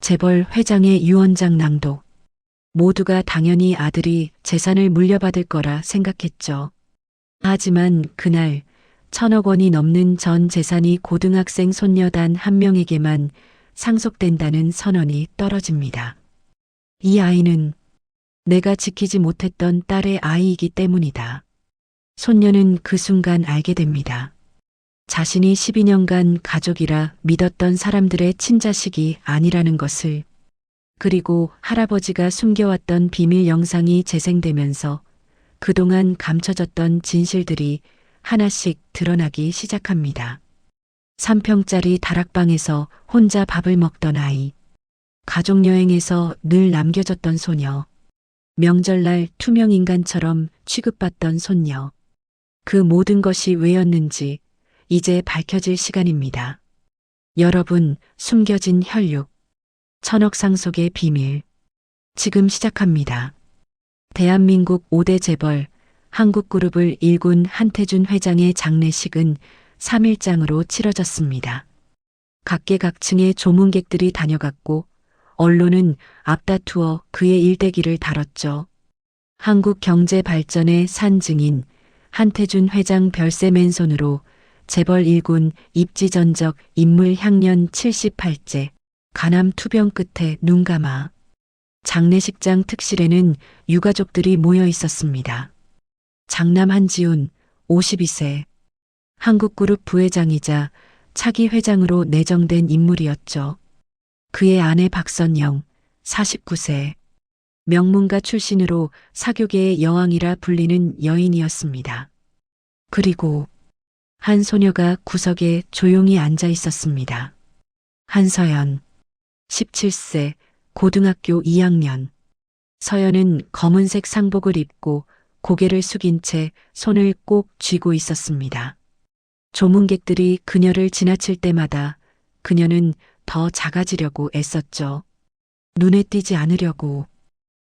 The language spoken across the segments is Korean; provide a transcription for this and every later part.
재벌 회장의 유언장 낭독. 모두가 당연히 아들이 재산을 물려받을 거라 생각했죠. 하지만 그날 1,000억 원이 넘는 전 재산이 고등학생 손녀 단 한 명에게만 상속된다는 선언이 떨어집니다. 이 아이는 내가 지키지 못했던 딸의 아이이기 때문이다. 손녀는 그 순간 알게 됩니다. 자신이 12년간 가족이라 믿었던 사람들의 친자식이 아니라는 것을. 그리고 할아버지가 숨겨왔던 비밀 영상이 재생되면서 그동안 감춰졌던 진실들이 하나씩 드러나기 시작합니다. 3평짜리 다락방에서 혼자 밥을 먹던 아이, 가족여행에서 늘 남겨졌던 소녀, 명절날 투명인간처럼 취급받던 손녀. 그 모든 것이 왜였는지 이제 밝혀질 시간입니다. 여러분, 숨겨진 혈육, 1,000억 상속의 비밀. 지금 시작합니다. 대한민국 5대 재벌, 한국그룹을 일군 한태준 회장의 장례식은 3일장으로 치러졌습니다. 각계각층의 조문객들이 다녀갔고 언론은 앞다투어 그의 일대기를 다뤘죠. 한국 경제 발전의 산증인 한태준 회장 별세 맨손으로 재벌 1군 입지전적 인물 향년 78제, 간암 투병 끝에 눈 감아. 장례식장 특실에는 유가족들이 모여 있었습니다. 장남 한지훈 52세, 한국그룹 부회장이자 차기 회장으로 내정된 인물이었죠. 그의 아내 박선영 49세, 명문가 출신으로 사교계의 여왕이라 불리는 여인이었습니다. 그리고 한 소녀가 구석에 조용히 앉아 있었습니다. 한서연 17세, 고등학교 2학년. 서연은 검은색 상복을 입고 고개를 숙인 채 손을 꼭 쥐고 있었습니다. 조문객들이 그녀를 지나칠 때마다 그녀는 더 작아지려고 애썼죠. 눈에 띄지 않으려고,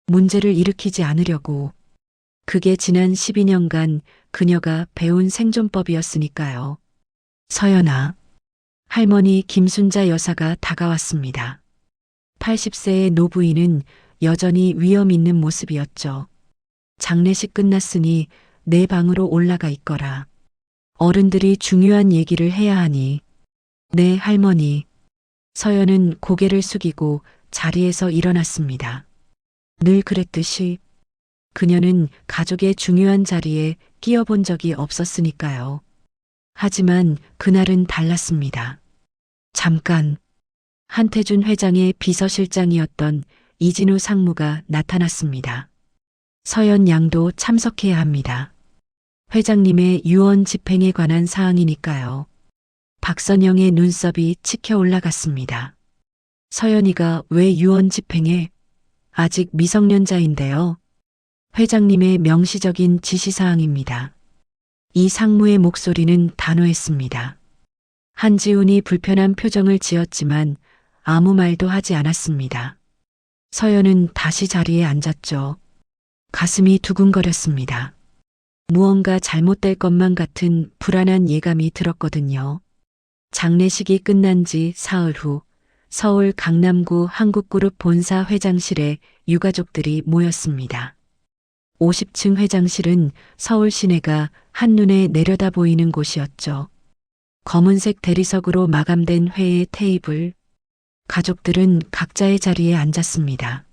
문제를 일으키지 않으려고. 그게 지난 12년간 그녀가 배운 생존법이었으니까요. 서연아. 할머니 김순자 여사가 다가왔습니다. 80세의 노부인은 여전히 위험 있는 모습이었죠. 장례식 끝났으니 내 방으로 올라가 있거라. 어른들이 중요한 얘기를 해야 하니. 네, 할머니. 서연은 고개를 숙이고 자리에서 일어났습니다. 늘 그랬듯이 그녀는 가족의 중요한 자리에 끼어본 적이 없었으니까요. 하지만 그날은 달랐습니다. 잠깐, 한태준 회장의 비서실장이었던 이진우 상무가 나타났습니다. 서연 양도 참석해야 합니다. 회장님의 유언 집행에 관한 사항이니까요. 박선영의 눈썹이 치켜 올라갔습니다. 서연이가 왜 유언 집행에? 아직 미성년자인데요. 회장님의 명시적인 지시사항입니다. 이 상무의 목소리는 단호했습니다. 한지훈이 불편한 표정을 지었지만 아무 말도 하지 않았습니다. 서연은 다시 자리에 앉았죠. 가슴이 두근거렸습니다. 무언가 잘못될 것만 같은 불안한 예감이 들었거든요. 장례식이 끝난 지 사흘 후 서울 강남구 한국그룹 본사 회장실에 유가족들이 모였습니다. 50층 회장실은 서울 시내가 한눈에 내려다 보이는 곳이었죠. 검은색 대리석으로 마감된 회의 테이블. 가족들은 각자의 자리에 앉았습니다.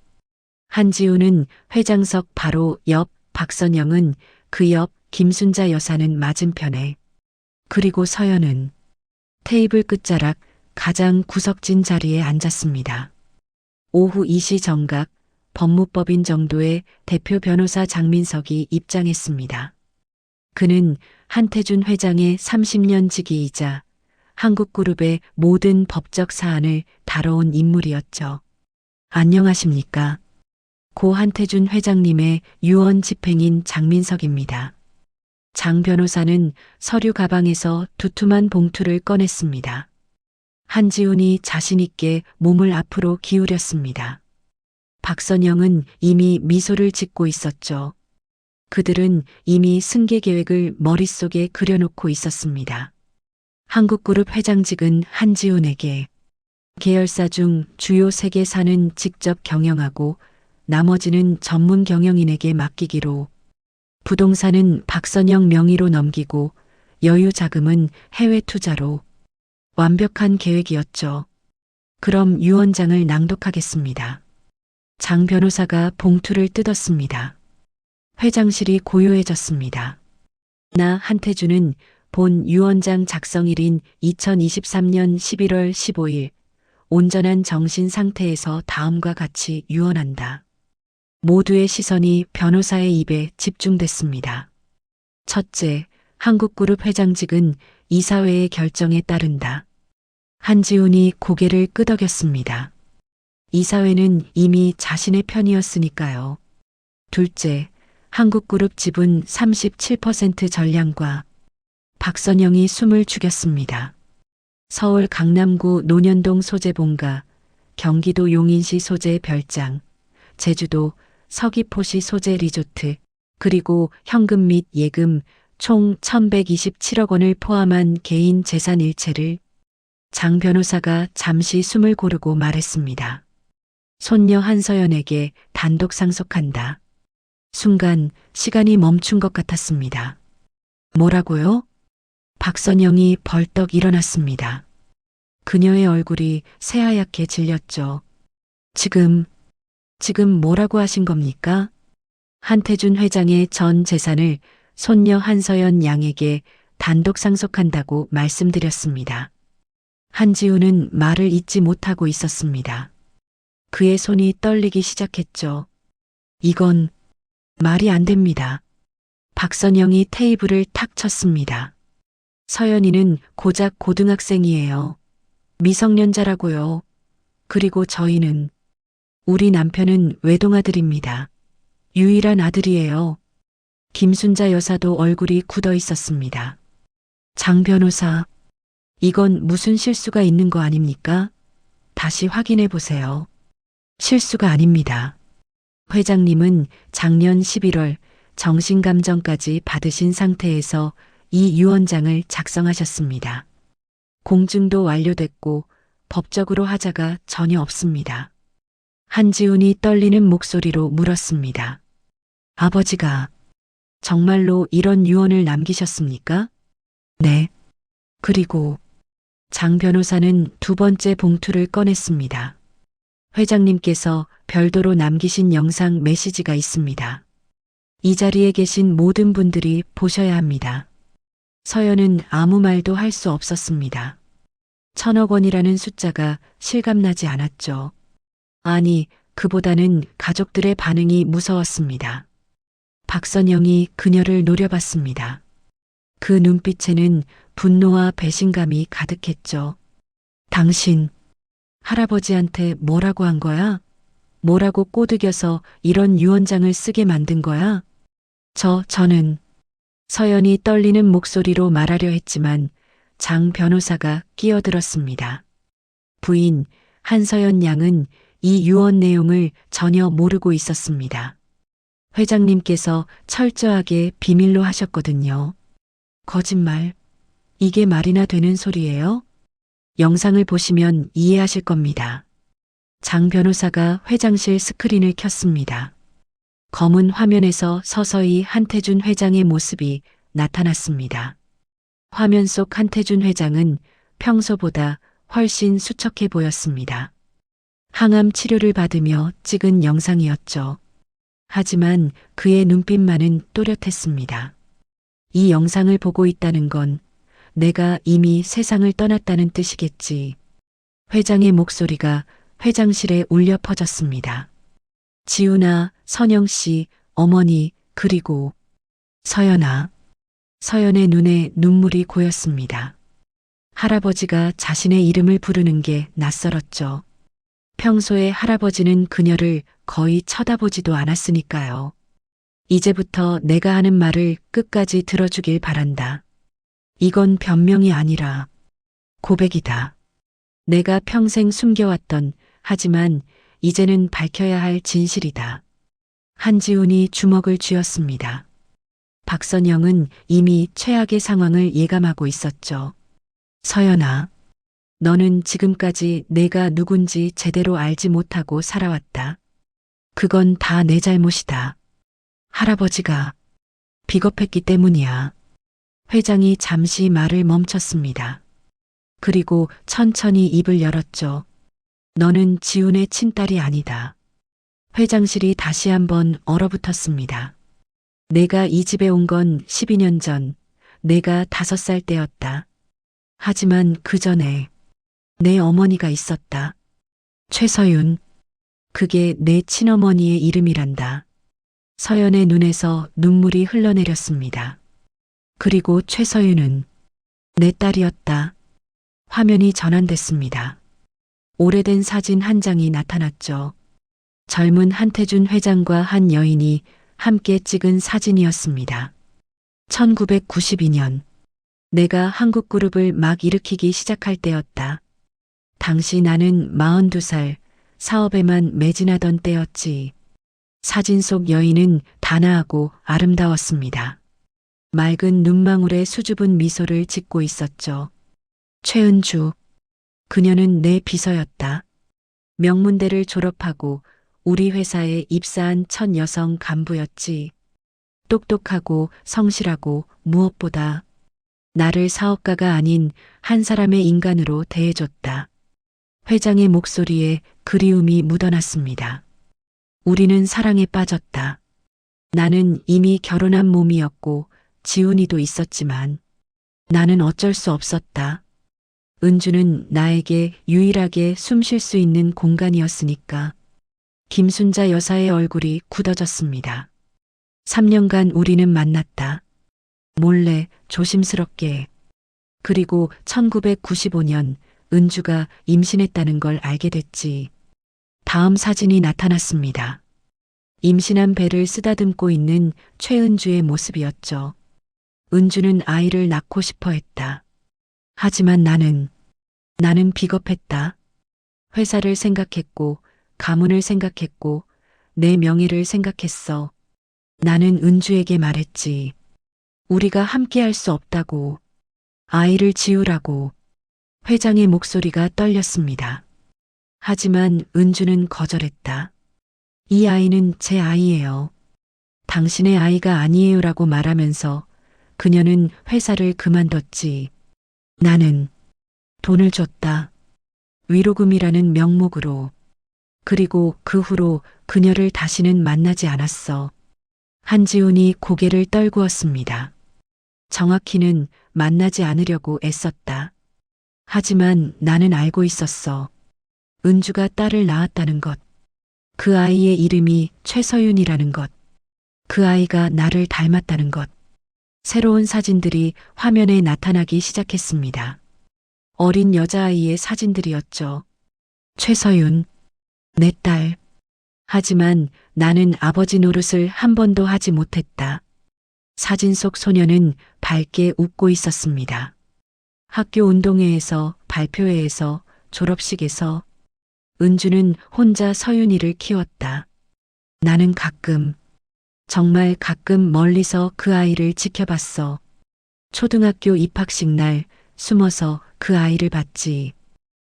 한지훈은 회장석 바로 옆, 박선영은 그 옆, 김순자 여사는 맞은편에. 그리고 서연은 테이블 끝자락 가장 구석진 자리에 앉았습니다. 오후 2시 정각 법무법인 정도의 대표 변호사 장민석이 입장했습니다. 그는 한태준 회장의 30년 지기이자 한국그룹의 모든 법적 사안을 다뤄온 인물이었죠. 안녕하십니까. 고 한태준 회장님의 유언 집행인 장민석입니다. 장 변호사는 서류 가방에서 두툼한 봉투를 꺼냈습니다. 한지훈이 자신있게 몸을 앞으로 기울였습니다. 박선영은 이미 미소를 짓고 있었죠. 그들은 이미 승계 계획을 머릿속에 그려놓고 있었습니다. 한국그룹 회장직은 한지훈에게, 계열사 중 주요 3개사는 직접 경영하고 나머지는 전문 경영인에게 맡기기로, 부동산은 박선영 명의로 넘기고 여유 자금은 해외 투자로. 완벽한 계획이었죠. 그럼 유 원장을 낭독하겠습니다. 장 변호사가 봉투를 뜯었습니다. 회장실이 고요해졌습니다. 나 한태준은 본 유 원장 작성일인 2023년 11월 15일 온전한 정신 상태에서 다음과 같이 유언한다. 모두의 시선이 변호사의 입에 집중됐습니다. 첫째, 한국그룹 회장직은 이사회의 결정에 따른다. 한지훈이 고개를 끄덕였습니다. 이사회는 이미 자신의 편이었으니까요. 둘째, 한국그룹 지분 37% 전량과. 박선영이 숨을 죽였습니다. 서울 강남구 논현동 소재 본가, 경기도 용인시 소재 별장, 제주도 서귀포시 소재 리조트, 그리고 현금 및 예금 총 1127억 원을 포함한 개인 재산 일체를. 장 변호사가 잠시 숨을 고르고 말했습니다. 손녀 한서연에게 단독 상속한다. 순간 시간이 멈춘 것 같았습니다. 뭐라고요? 박선영이 벌떡 일어났습니다. 그녀의 얼굴이 새하얗게 질렸죠. 지금 뭐라고 하신 겁니까? 한태준 회장의 전 재산을 손녀 한서연 양에게 단독 상속한다고 말씀드렸습니다. 한지우는 말을 잇지 못하고 있었습니다. 그의 손이 떨리기 시작했죠. 이건 말이 안 됩니다. 박선영이 테이블을 탁 쳤습니다. 서연이는 고작 고등학생이에요. 미성년자라고요. 그리고 저희는, 우리 남편은 외동아들입니다. 유일한 아들이에요. 김순자 여사도 얼굴이 굳어 있었습니다. 장 변호사, 이건 무슨 실수가 있는 거 아닙니까? 다시 확인해 보세요. 실수가 아닙니다. 회장님은 작년 11월 정신감정까지 받으신 상태에서 이 유언장을 작성하셨습니다. 공증도 완료됐고 법적으로 하자가 전혀 없습니다. 한지훈이 떨리는 목소리로 물었습니다. 아버지가 정말로 이런 유언을 남기셨습니까? 네. 그리고 장 변호사는 두 번째 봉투를 꺼냈습니다. 회장님께서 별도로 남기신 영상 메시지가 있습니다. 이 자리에 계신 모든 분들이 보셔야 합니다. 서연은 아무 말도 할 수 없었습니다. 1,000억 원이라는 숫자가 실감나지 않았죠. 아니, 그보다는 가족들의 반응이 무서웠습니다. 박선영이 그녀를 노려봤습니다. 그 눈빛에는 분노와 배신감이 가득했죠. 당신, 할아버지한테 뭐라고 한 거야? 뭐라고 꼬드겨서 이런 유언장을 쓰게 만든 거야? 저는 서연이 떨리는 목소리로 말하려 했지만 장 변호사가 끼어들었습니다. 부인 한서연 양은 이 유언 내용을 전혀 모르고 있었습니다. 회장님께서 철저하게 비밀로 하셨거든요. 거짓말. 이게 말이나 되는 소리예요? 영상을 보시면 이해하실 겁니다. 장 변호사가 회장실 스크린을 켰습니다. 검은 화면에서 서서히 한태준 회장의 모습이 나타났습니다. 화면 속 한태준 회장은 평소보다 훨씬 수척해 보였습니다. 항암 치료를 받으며 찍은 영상이었죠. 하지만 그의 눈빛만은 또렷했습니다. 이 영상을 보고 있다는 건 내가 이미 세상을 떠났다는 뜻이겠지. 회장의 목소리가 회장실에 울려 퍼졌습니다. 지훈아, 선영 씨, 어머니, 그리고 서연아. 서연의 눈에 눈물이 고였습니다. 할아버지가 자신의 이름을 부르는 게 낯설었죠. 평소에 할아버지는 그녀를 거의 쳐다보지도 않았으니까요. 이제부터 내가 하는 말을 끝까지 들어주길 바란다. 이건 변명이 아니라 고백이다. 내가 평생 숨겨왔던, 하지만 이제는 밝혀야 할 진실이다. 한지훈이 주먹을 쥐었습니다. 박선영은 이미 최악의 상황을 예감하고 있었죠. 서연아, 너는 지금까지 내가 누군지 제대로 알지 못하고 살아왔다. 그건 다 내 잘못이다. 할아버지가 비겁했기 때문이야. 회장이 잠시 말을 멈췄습니다. 그리고 천천히 입을 열었죠. 너는 지훈의 친딸이 아니다. 회장실이 다시 한번 얼어붙었습니다. 내가 이 집에 온 건 12년 전, 내가 5살 때였다. 하지만 그 전에 내 어머니가 있었다. 최서윤. 그게 내 친어머니의 이름이란다. 서연의 눈에서 눈물이 흘러내렸습니다. 그리고 최서윤은 내 딸이었다. 화면이 전환됐습니다. 오래된 사진 한 장이 나타났죠. 젊은 한태준 회장과 한 여인이 함께 찍은 사진이었습니다. 1992년 내가 한국그룹을 막 일으키기 시작할 때였다. 당시 나는 42살, 사업에만 매진하던 때였지. 사진 속 여인은 단아하고 아름다웠습니다. 맑은 눈망울에 수줍은 미소를 짓고 있었죠. 최은주. 그녀는 내 비서였다. 명문대를 졸업하고 우리 회사에 입사한 첫 여성 간부였지. 똑똑하고 성실하고 무엇보다 나를 사업가가 아닌 한 사람의 인간으로 대해줬다. 회장의 목소리에 그리움이 묻어났습니다. 우리는 사랑에 빠졌다. 나는 이미 결혼한 몸이었고 지훈이도 있었지만 나는 어쩔 수 없었다. 은주는 나에게 유일하게 숨 쉴 수 있는 공간이었으니까. 김순자 여사의 얼굴이 굳어졌습니다. 3년간 우리는 만났다. 몰래 조심스럽게. 그리고 1995년 은주가 임신했다는 걸 알게 됐지. 다음 사진이 나타났습니다. 임신한 배를 쓰다듬고 있는 최은주의 모습이었죠. 은주는 아이를 낳고 싶어 했다. 하지만 나는 비겁했다. 회사를 생각했고, 가문을 생각했고, 내 명예를 생각했어. 나는 은주에게 말했지. 우리가 함께 할 수 없다고. 아이를 지우라고. 회장의 목소리가 떨렸습니다. 하지만 은주는 거절했다. 이 아이는 제 아이예요. 당신의 아이가 아니에요라고 말하면서 그녀는 회사를 그만뒀지. 나는 돈을 줬다. 위로금이라는 명목으로. 그리고 그 후로 그녀를 다시는 만나지 않았어. 한지훈이 고개를 떨구었습니다. 정확히는 만나지 않으려고 애썼다. 하지만 나는 알고 있었어. 은주가 딸을 낳았다는 것. 그 아이의 이름이 최서윤이라는 것. 그 아이가 나를 닮았다는 것. 새로운 사진들이 화면에 나타나기 시작했습니다. 어린 여자아이의 사진들이었죠. 최서윤, 내 딸. 하지만 나는 아버지 노릇을 한 번도 하지 못했다. 사진 속 소녀는 밝게 웃고 있었습니다. 학교 운동회에서, 발표회에서, 졸업식에서 은주는 혼자 서윤이를 키웠다. 나는 가끔, 정말 가끔 멀리서 그 아이를 지켜봤어. 초등학교 입학식 날 숨어서 그 아이를 봤지.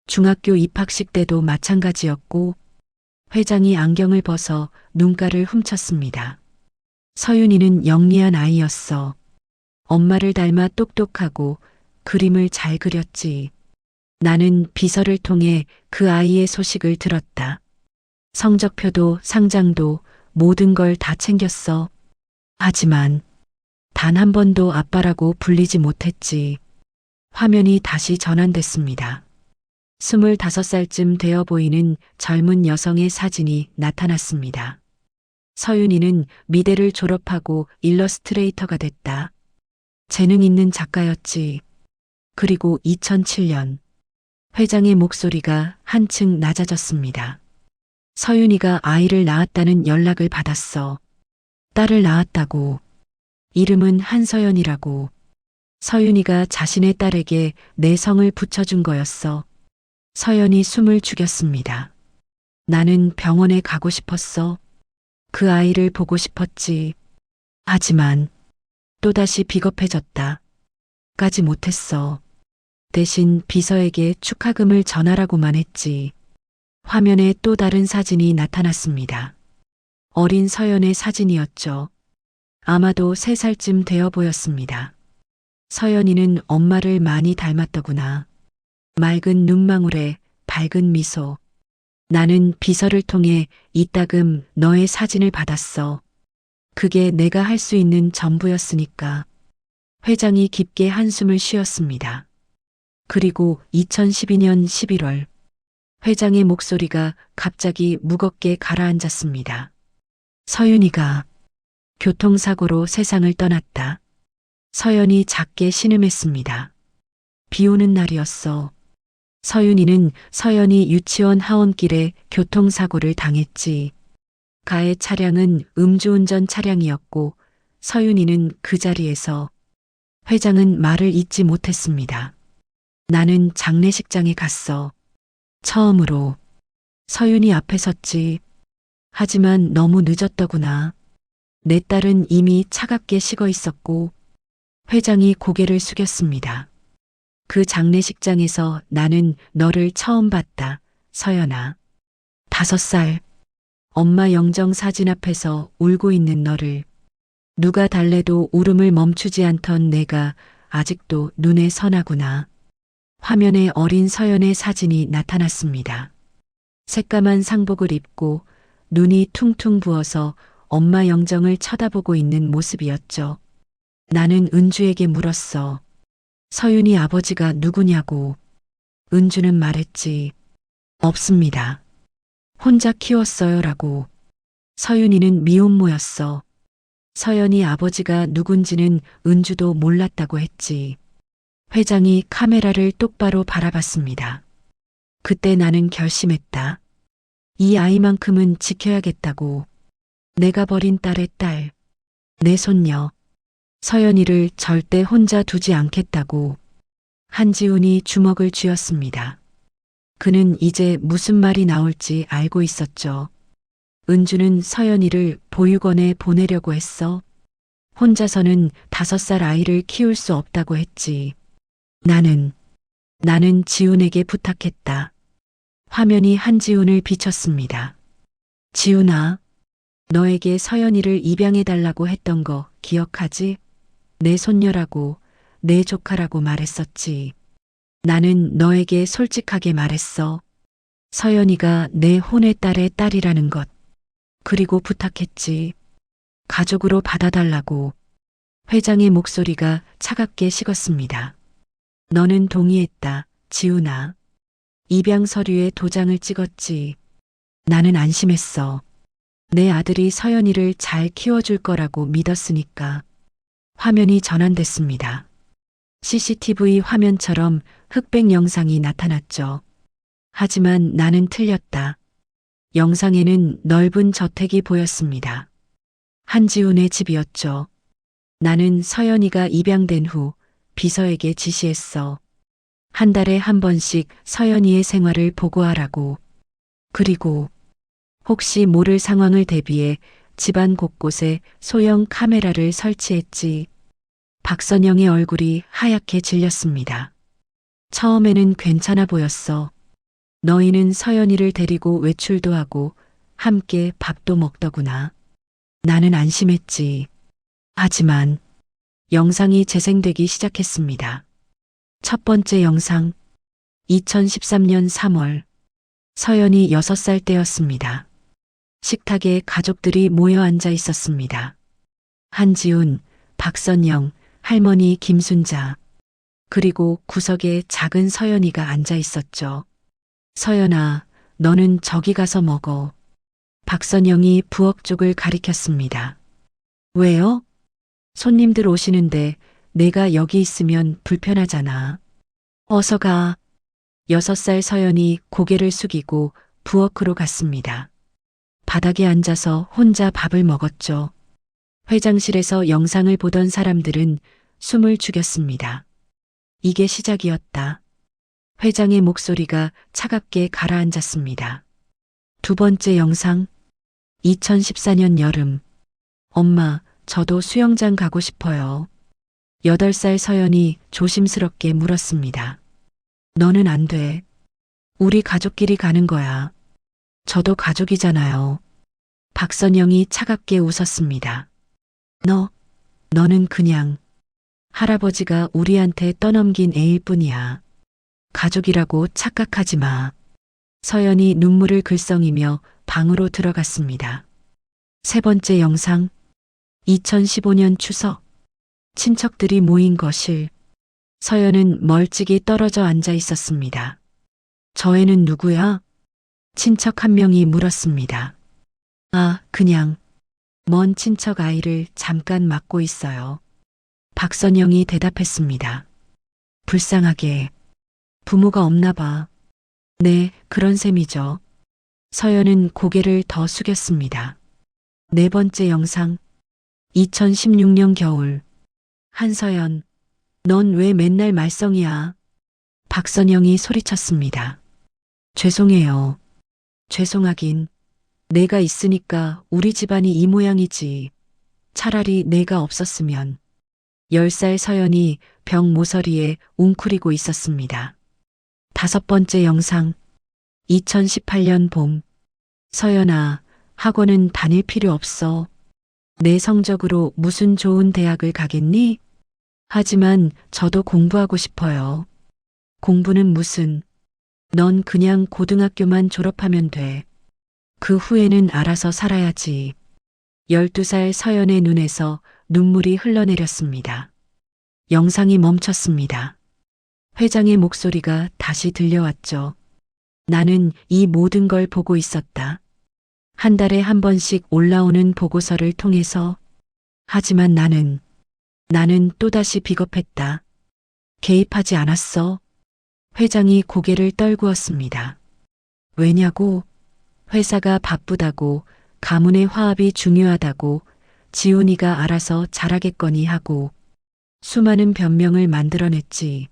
중학교 입학식 때도 마찬가지였고 회장이 안경을 벗어 눈가를 훔쳤습니다. 서윤이는 영리한 아이였어. 엄마를 닮아 똑똑하고 그림을 잘 그렸지. 나는 비서를 통해 그 아이의 소식을 들었다. 성적표도 상장도 모든 걸 다 챙겼어. 하지만 단 한 번도 아빠라고 불리지 못했지. 화면이 다시 전환됐습니다. 25살쯤 되어 보이는 젊은 여성의 사진이 나타났습니다. 서윤이는 미대를 졸업하고 일러스트레이터가 됐다. 재능 있는 작가였지. 그리고 2007년 회장의 목소리가 한층 낮아졌습니다. 서윤이가 아이를 낳았다는 연락을 받았어. 딸을 낳았다고. 이름은 한서연이라고. 서윤이가 자신의 딸에게 내 성을 붙여준 거였어. 서연이 숨을 죽였습니다. 나는 병원에 가고 싶었어. 그 아이를 보고 싶었지. 하지만 또다시 비겁해졌다. 까지 못했어. 대신 비서에게 축하금을 전하라고만 했지. 화면에 또 다른 사진이 나타났습니다. 어린 서연의 사진이었죠. 아마도 3살쯤 되어 보였습니다. 서연이는 엄마를 많이 닮았더구나. 맑은 눈망울에 밝은 미소. 나는 비서를 통해 이따금 너의 사진을 받았어. 그게 내가 할 수 있는 전부였으니까. 회장이 깊게 한숨을 쉬었습니다. 그리고 2012년 11월 회장의 목소리가 갑자기 무겁게 가라앉았습니다. 서윤이가 교통사고로 세상을 떠났다. 서연이 작게 신음했습니다. 비 오는 날이었어. 서윤이는 서연이 유치원 하원길에 교통사고를 당했지. 가해 차량은 음주운전 차량이었고 서윤이는 그 자리에서. 회장은 말을 잇지 못했습니다. 나는 장례식장에 갔어. 처음으로. 서윤이 앞에 섰지. 하지만 너무 늦었더구나. 내 딸은 이미 차갑게 식어 있었고. 회장이 고개를 숙였습니다. 그 장례식장에서 나는 너를 처음 봤다, 서연아. 5살. 엄마 영정 사진 앞에서 울고 있는 너를. 누가 달래도 울음을 멈추지 않던 내가 아직도 눈에 선하구나. 화면에 어린 서연의 사진이 나타났습니다. 새까만 상복을 입고 눈이 퉁퉁 부어서 엄마 영정을 쳐다보고 있는 모습이었죠. 나는 은주에게 물었어. 서윤이 아버지가 누구냐고. 은주는 말했지. 없습니다. 혼자 키웠어요라고. 서윤이는 미혼모였어. 서연이 아버지가 누군지는 은주도 몰랐다고 했지. 회장이 카메라를 똑바로 바라봤습니다. 그때 나는 결심했다. 이 아이만큼은 지켜야겠다고. 내가 버린 딸의 딸, 내 손녀, 서연이를 절대 혼자 두지 않겠다고. 한지훈이 주먹을 쥐었습니다. 그는 이제 무슨 말이 나올지 알고 있었죠. 은주는 서연이를 보육원에 보내려고 했어. 혼자서는 5살 아이를 키울 수 없다고 했지. 나는 지훈에게 부탁했다. 화면이 한지훈을 비췄습니다. 지훈아, 너에게 서연이를 입양해달라고 했던 거 기억하지? 내 손녀라고, 내 조카라고 말했었지. 나는 너에게 솔직하게 말했어. 서연이가 내 혼의 딸의 딸이라는 것. 그리고 부탁했지. 가족으로 받아달라고. 회장의 목소리가 차갑게 식었습니다. 너는 동의했다, 지훈아. 입양 서류에 도장을 찍었지. 나는 안심했어. 내 아들이 서연이를 잘 키워줄 거라고 믿었으니까. 화면이 전환됐습니다. CCTV 화면처럼 흑백 영상이 나타났죠. 하지만 나는 틀렸다. 영상에는 넓은 저택이 보였습니다. 한지훈의 집이었죠. 나는 서연이가 입양된 후 비서에게 지시했어. 한 달에 한 번씩 서연이의 생활을 보고하라고. 그리고 혹시 모를 상황을 대비해 집안 곳곳에 소형 카메라를 설치했지. 박선영의 얼굴이 하얗게 질렸습니다. 처음에는 괜찮아 보였어. 너희는 서연이를 데리고 외출도 하고 함께 밥도 먹더구나. 나는 안심했지. 하지만 영상이 재생되기 시작했습니다. 첫 번째 영상, 2013년 3월. 서연이 6살 때였습니다. 식탁에 가족들이 모여 앉아 있었습니다. 한지훈, 박선영, 할머니 김순자, 그리고 구석에 작은 서연이가 앉아 있었죠. 서연아, 너는 저기 가서 먹어. 박선영이 부엌 쪽을 가리켰습니다. 왜요? 손님들 오시는데 내가 여기 있으면 불편하잖아. 어서 가. 6살 서연이 고개를 숙이고 부엌으로 갔습니다. 바닥에 앉아서 혼자 밥을 먹었죠. 회장실에서 영상을 보던 사람들은 숨을 죽였습니다. 이게 시작이었다. 회장의 목소리가 차갑게 가라앉았습니다. 두 번째 영상, 2014년 여름. 엄마, 저도 수영장 가고 싶어요. 8살 서연이 조심스럽게 물었습니다. 너는 안 돼. 우리 가족끼리 가는 거야. 저도 가족이잖아요. 박선영이 차갑게 웃었습니다. 너는 그냥 할아버지가 우리한테 떠넘긴 애일 뿐이야. 가족이라고 착각하지 마. 서연이 눈물을 글썽이며 방으로 들어갔습니다. 세 번째 영상. 2015년 추석. 친척들이 모인 거실. 서연은 멀찍이 떨어져 앉아 있었습니다. 저 애는 누구야? 친척 한 명이 물었습니다. 그냥 먼 친척 아이를 잠깐 맡고 있어요. 박선영이 대답했습니다. 불쌍하게. 부모가 없나 봐. 네, 그런 셈이죠. 서연은 고개를 더 숙였습니다. 네 번째 영상. 2016년 겨울. 한서연, 넌 왜 맨날 말썽이야? 박선영이 소리쳤습니다. 죄송해요. 죄송하긴. 내가 있으니까 우리 집안이 이 모양이지. 차라리 내가 없었으면. 10살 서연이 벽 모서리에 웅크리고 있었습니다. 다섯 번째 영상. 2018년 봄. 서연아, 학원은 다닐 필요 없어. 내 성적으로 무슨 좋은 대학을 가겠니? 하지만 저도 공부하고 싶어요. 공부는 무슨. 넌 그냥 고등학교만 졸업하면 돼. 그 후에는 알아서 살아야지. 12살 서연의 눈에서 눈물이 흘러내렸습니다. 영상이 멈췄습니다. 회장의 목소리가 다시 들려왔죠. 나는 이 모든 걸 보고 있었다. 한 달에 한 번씩 올라오는 보고서를 통해서. 하지만 나는 또다시 비겁했다. 개입하지 않았어. 회장이 고개를 떨구었습니다. 왜냐고? 회사가 바쁘다고, 가문의 화합이 중요하다고, 지훈이가 알아서 잘하겠거니 하고, 수많은 변명을 만들어냈지.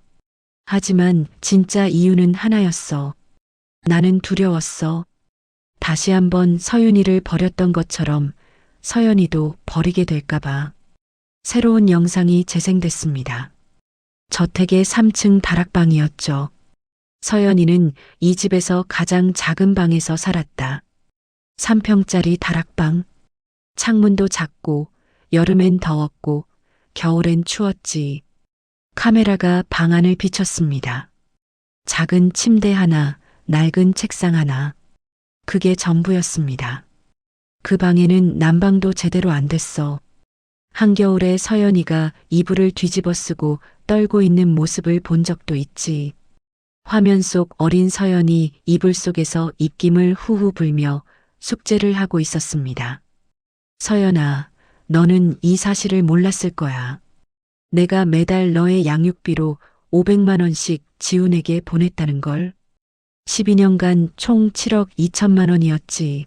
하지만 진짜 이유는 하나였어. 나는 두려웠어. 다시 한번 서윤이를 버렸던 것처럼 서연이도 버리게 될까봐. 새로운 영상이 재생됐습니다. 저택의 3층 다락방이었죠. 서연이는 이 집에서 가장 작은 방에서 살았다. 3평짜리 다락방. 창문도 작고, 여름엔 더웠고, 겨울엔 추웠지. 카메라가 방 안을 비췄습니다. 작은 침대 하나, 낡은 책상 하나. 그게 전부였습니다. 그 방에는 난방도 제대로 안 됐어. 한겨울에 서연이가 이불을 뒤집어 쓰고 떨고 있는 모습을 본 적도 있지. 화면 속 어린 서연이 이불 속에서 입김을 후후 불며 숙제를 하고 있었습니다. 서연아, 너는 이 사실을 몰랐을 거야. 내가 매달 너의 양육비로 500만 원씩 지훈에게 보냈다는 걸. 12년간 총 7억 2천만 원이었지.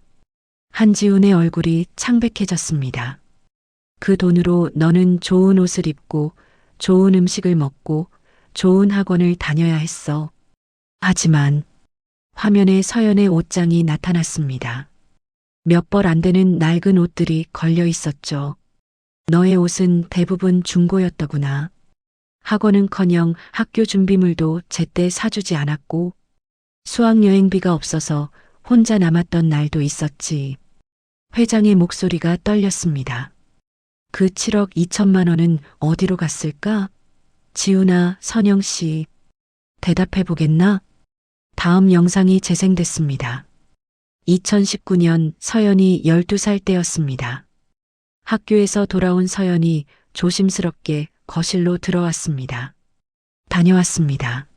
한지훈의 얼굴이 창백해졌습니다. 그 돈으로 너는 좋은 옷을 입고 좋은 음식을 먹고 좋은 학원을 다녀야 했어. 하지만 화면에 서연의 옷장이 나타났습니다. 몇 벌 안 되는 낡은 옷들이 걸려 있었죠. 너의 옷은 대부분 중고였더구나. 학원은커녕 학교 준비물도 제때 사주지 않았고 수학여행비가 없어서 혼자 남았던 날도 있었지. 회장의 목소리가 떨렸습니다. 그 7억 2천만 원은 어디로 갔을까? 지훈아, 선영 씨, 대답해 보겠나? 다음 영상이 재생됐습니다. 2019년 서연이 12살 때였습니다. 학교에서 돌아온 서연이 조심스럽게 거실로 들어왔습니다. 다녀왔습니다.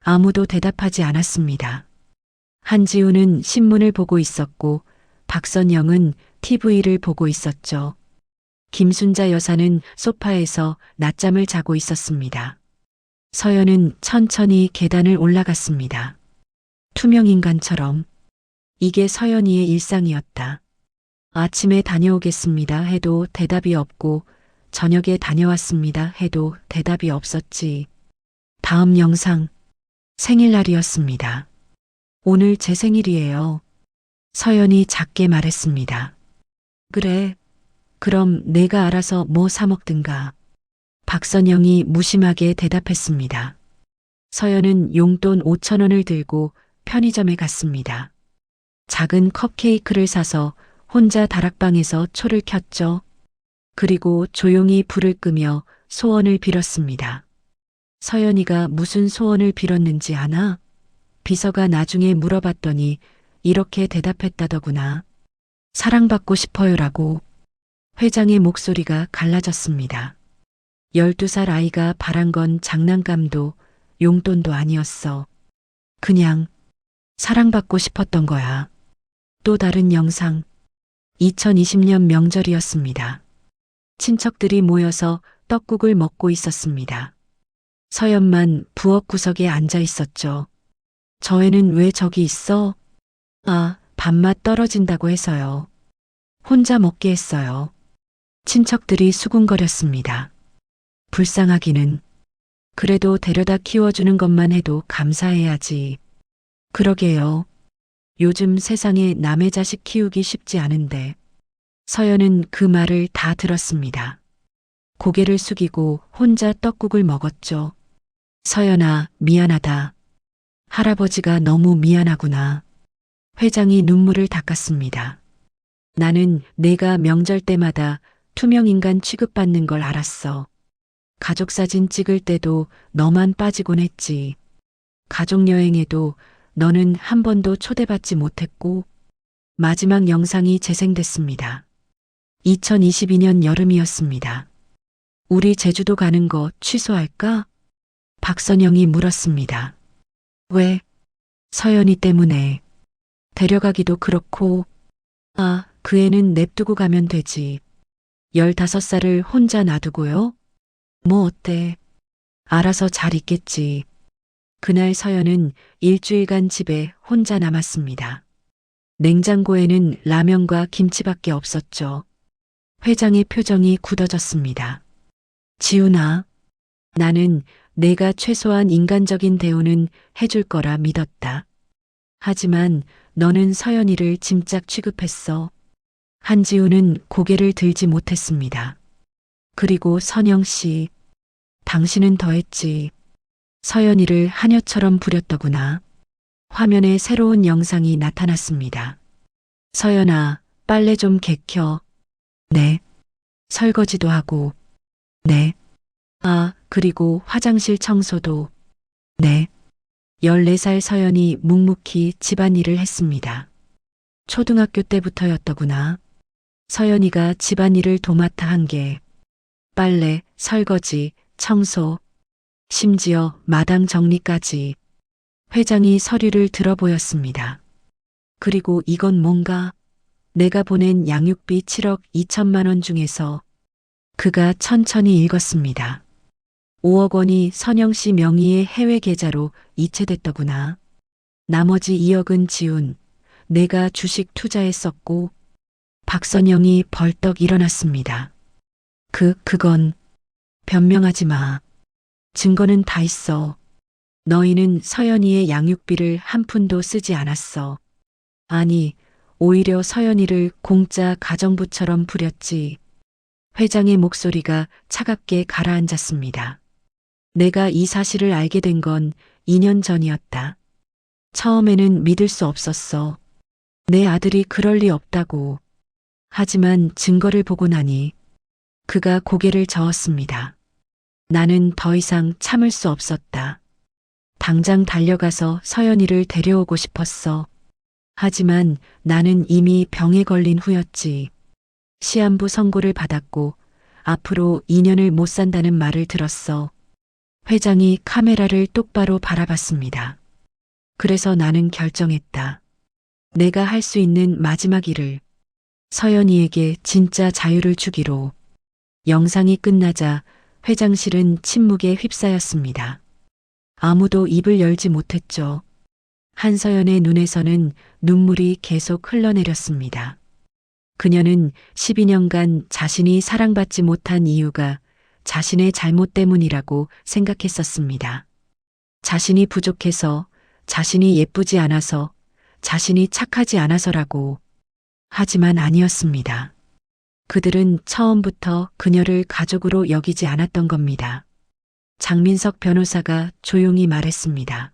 아무도 대답하지 않았습니다. 한지훈은 신문을 보고 있었고 박선영은 TV를 보고 있었죠. 김순자 여사는 소파에서 낮잠을 자고 있었습니다. 서연은 천천히 계단을 올라갔습니다. 투명인간처럼. 이게 서연이의 일상이었다. 아침에 다녀오겠습니다 해도 대답이 없고 저녁에 다녀왔습니다 해도 대답이 없었지. 다음 영상. 생일날이었습니다. 오늘 제 생일이에요. 서연이 작게 말했습니다. 그래. 그럼 내가 알아서 뭐 사 먹든가. 박선영이 무심하게 대답했습니다. 서연은 용돈 5천 원을 들고 편의점에 갔습니다. 작은 컵케이크를 사서 혼자 다락방에서 초를 켰죠. 그리고 조용히 불을 끄며 소원을 빌었습니다. 서연이가 무슨 소원을 빌었는지 아나? 비서가 나중에 물어봤더니 이렇게 대답했다더구나. 사랑받고 싶어요라고. 회장의 목소리가 갈라졌습니다. 12살 아이가 바란 건 장난감도 용돈도 아니었어. 그냥 사랑받고 싶었던 거야. 또 다른 영상. 2020년 명절이었습니다. 친척들이 모여서 떡국을 먹고 있었습니다. 서연만 부엌 구석에 앉아 있었죠. 저 애는 왜 저기 있어? 아, 밥맛 떨어진다고 해서요. 혼자 먹게 했어요. 친척들이 수군거렸습니다. 불쌍하기는. 그래도 데려다 키워주는 것만 해도 감사해야지. 그러게요. 요즘 세상에 남의 자식 키우기 쉽지 않은데. 서연은 그 말을 다 들었습니다. 고개를 숙이고 혼자 떡국을 먹었죠. 서연아, 미안하다. 할아버지가 너무 미안하구나. 회장이 눈물을 닦았습니다. 나는 내가 명절 때마다 투명인간 취급받는 걸 알았어. 가족사진 찍을 때도 너만 빠지곤 했지. 가족여행에도 너는 한 번도 초대받지 못했고, 마지막 영상이 재생됐습니다. 2022년 여름이었습니다. 우리 제주도 가는 거 취소할까? 박선영이 물었습니다. 왜? 서연이 때문에. 데려가기도 그렇고. 아, 그 애는 냅두고 가면 되지. 15살을 혼자 놔두고요? 뭐 어때? 알아서 잘 있겠지. 그날 서연은 일주일간 집에 혼자 남았습니다. 냉장고에는 라면과 김치밖에 없었죠. 회장의 표정이 굳어졌습니다. 지훈아, 나는 내가 최소한 인간적인 대우는 해줄 거라 믿었다. 하지만 너는 서연이를 짐짝 취급했어. 한지우는 고개를 들지 못했습니다. 그리고 선영 씨, 당신은 더했지. 서연이를 하녀처럼 부렸더구나. 화면에 새로운 영상이 나타났습니다. 서연아, 빨래 좀 개켜. 네. 설거지도 하고. 네. 아, 그리고 화장실 청소도. 네. 14살 서연이 묵묵히 집안일을 했습니다. 초등학교 때부터였더구나. 서연이가 집안일을 도맡아 한 게 빨래, 설거지, 청소, 심지어 마당 정리까지. 회장이 서류를 들어보였습니다. 그리고 이건 뭔가? 내가 보낸 양육비 7억 2천만 원 중에서 그가 천천히 읽었습니다. 5억 원이 선영 씨 명의의 해외 계좌로 이체됐더구나. 나머지 2억은 지운, 내가 주식 투자했었고. 박선영이 벌떡 일어났습니다. 그건 변명하지 마. 증거는 다 있어. 너희는 서연이의 양육비를 한 푼도 쓰지 않았어. 아니, 오히려 서연이를 공짜 가정부처럼 부렸지. 회장의 목소리가 차갑게 가라앉았습니다. 내가 이 사실을 알게 된 건 2년 전이었다. 처음에는 믿을 수 없었어. 내 아들이 그럴 리 없다고. 하지만 증거를 보고 나니 그가 고개를 저었습니다. 나는 더 이상 참을 수 없었다. 당장 달려가서 서연이를 데려오고 싶었어. 하지만 나는 이미 병에 걸린 후였지. 시한부 선고를 받았고 앞으로 2년을 못 산다는 말을 들었어. 회장이 카메라를 똑바로 바라봤습니다. 그래서 나는 결정했다. 내가 할 수 있는 마지막 일을 서연이에게 진짜 자유를 주기로. 영상이 끝나자 회장실은 침묵에 휩싸였습니다. 아무도 입을 열지 못했죠. 한서연의 눈에서는 눈물이 계속 흘러내렸습니다. 그녀는 12년간 자신이 사랑받지 못한 이유가 자신의 잘못 때문이라고 생각했었습니다. 자신이 부족해서, 자신이 예쁘지 않아서, 자신이 착하지 않아서라고. 하지만 아니었습니다. 그들은 처음부터 그녀를 가족으로 여기지 않았던 겁니다. 장민석 변호사가 조용히 말했습니다.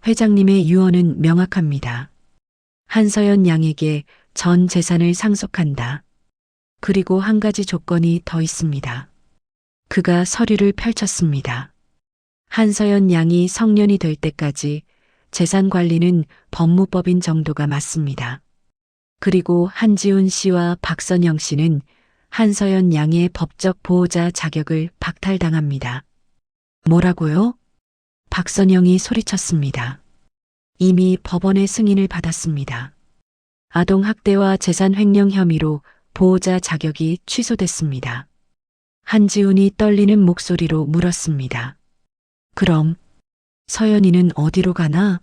회장님의 유언은 명확합니다. 한서연 양에게 전 재산을 상속한다. 그리고 한 가지 조건이 더 있습니다. 그가 서류를 펼쳤습니다. 한서연 양이 성년이 될 때까지 재산 관리는 법무법인 정도가 맞습니다. 그리고 한지훈 씨와 박선영 씨는 한서연 양의 법적 보호자 자격을 박탈당합니다. 뭐라고요? 박선영이 소리쳤습니다. 이미 법원의 승인을 받았습니다. 아동학대와 재산 횡령 혐의로 보호자 자격이 취소됐습니다. 한지훈이 떨리는 목소리로 물었습니다. 그럼 서연이는 어디로 가나?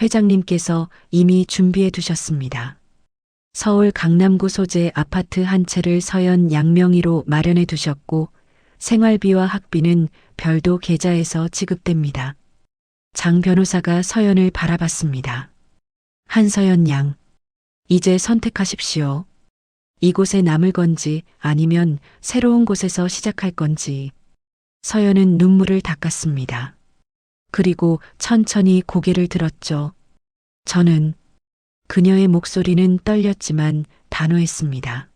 회장님께서 이미 준비해 두셨습니다. 서울 강남구 소재 아파트 한 채를 서연 양 명의로 마련해 두셨고 생활비와 학비는 별도 계좌에서 지급됩니다. 장 변호사가 서연을 바라봤습니다. 한서연 양, 이제 선택하십시오. 이곳에 남을 건지 아니면 새로운 곳에서 시작할 건지. 서연은 눈물을 닦았습니다. 그리고 천천히 고개를 들었죠. 저는 그녀의 목소리는 떨렸지만 단호했습니다.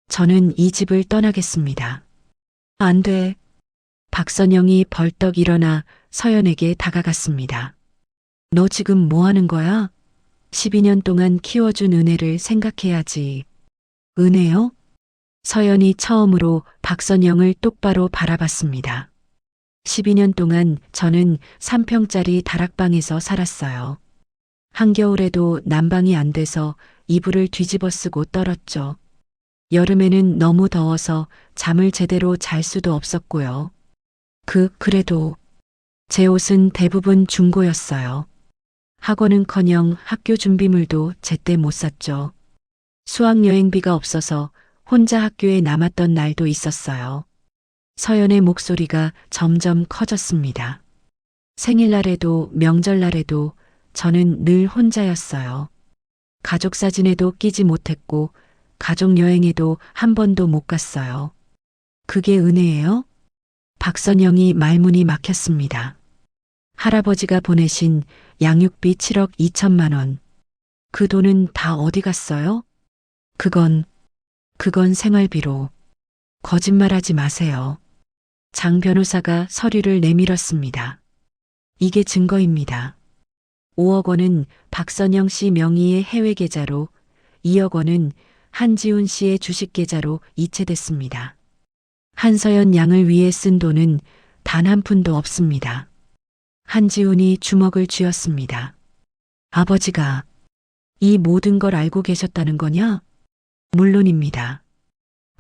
저는 이 집을 떠나겠습니다. 안 돼. 박선영이 벌떡 일어나 서연에게 다가갔습니다. 너 지금 뭐 하는 거야? 12년 동안 키워준 은혜를 생각해야지. 은혜요? 서연이 처음으로 박선영을 똑바로 바라봤습니다. 12년 동안 저는 3평짜리 다락방에서 살았어요. 한겨울에도 난방이 안 돼서 이불을 뒤집어 쓰고 떨었죠. 여름에는 너무 더워서 잠을 제대로 잘 수도 없었고요. 그래도 제 옷은 대부분 중고였어요. 학원은커녕 학교 준비물도 제때 못 샀죠. 수학여행비가 없어서 혼자 학교에 남았던 날도 있었어요. 서연의 목소리가 점점 커졌습니다. 생일날에도 명절날에도 저는 늘 혼자였어요. 가족 사진에도 끼지 못했고 가족 여행에도 한 번도 못 갔어요. 그게 은혜예요? 박선영이 말문이 막혔습니다. 할아버지가 보내신 양육비 7억 2천만 원. 그 돈은 다 어디 갔어요? 그건 생활비로. 거짓말하지 마세요. 장 변호사가 서류를 내밀었습니다. 이게 증거입니다. 5억 원은 박선영 씨 명의의 해외 계좌로 2억 원은 한지훈 씨의 주식 계좌로 이체됐습니다. 한서연 양을 위해 쓴 돈은 단 한 푼도 없습니다. 한지훈이 주먹을 쥐었습니다. 아버지가 이 모든 걸 알고 계셨다는 거냐? 물론입니다.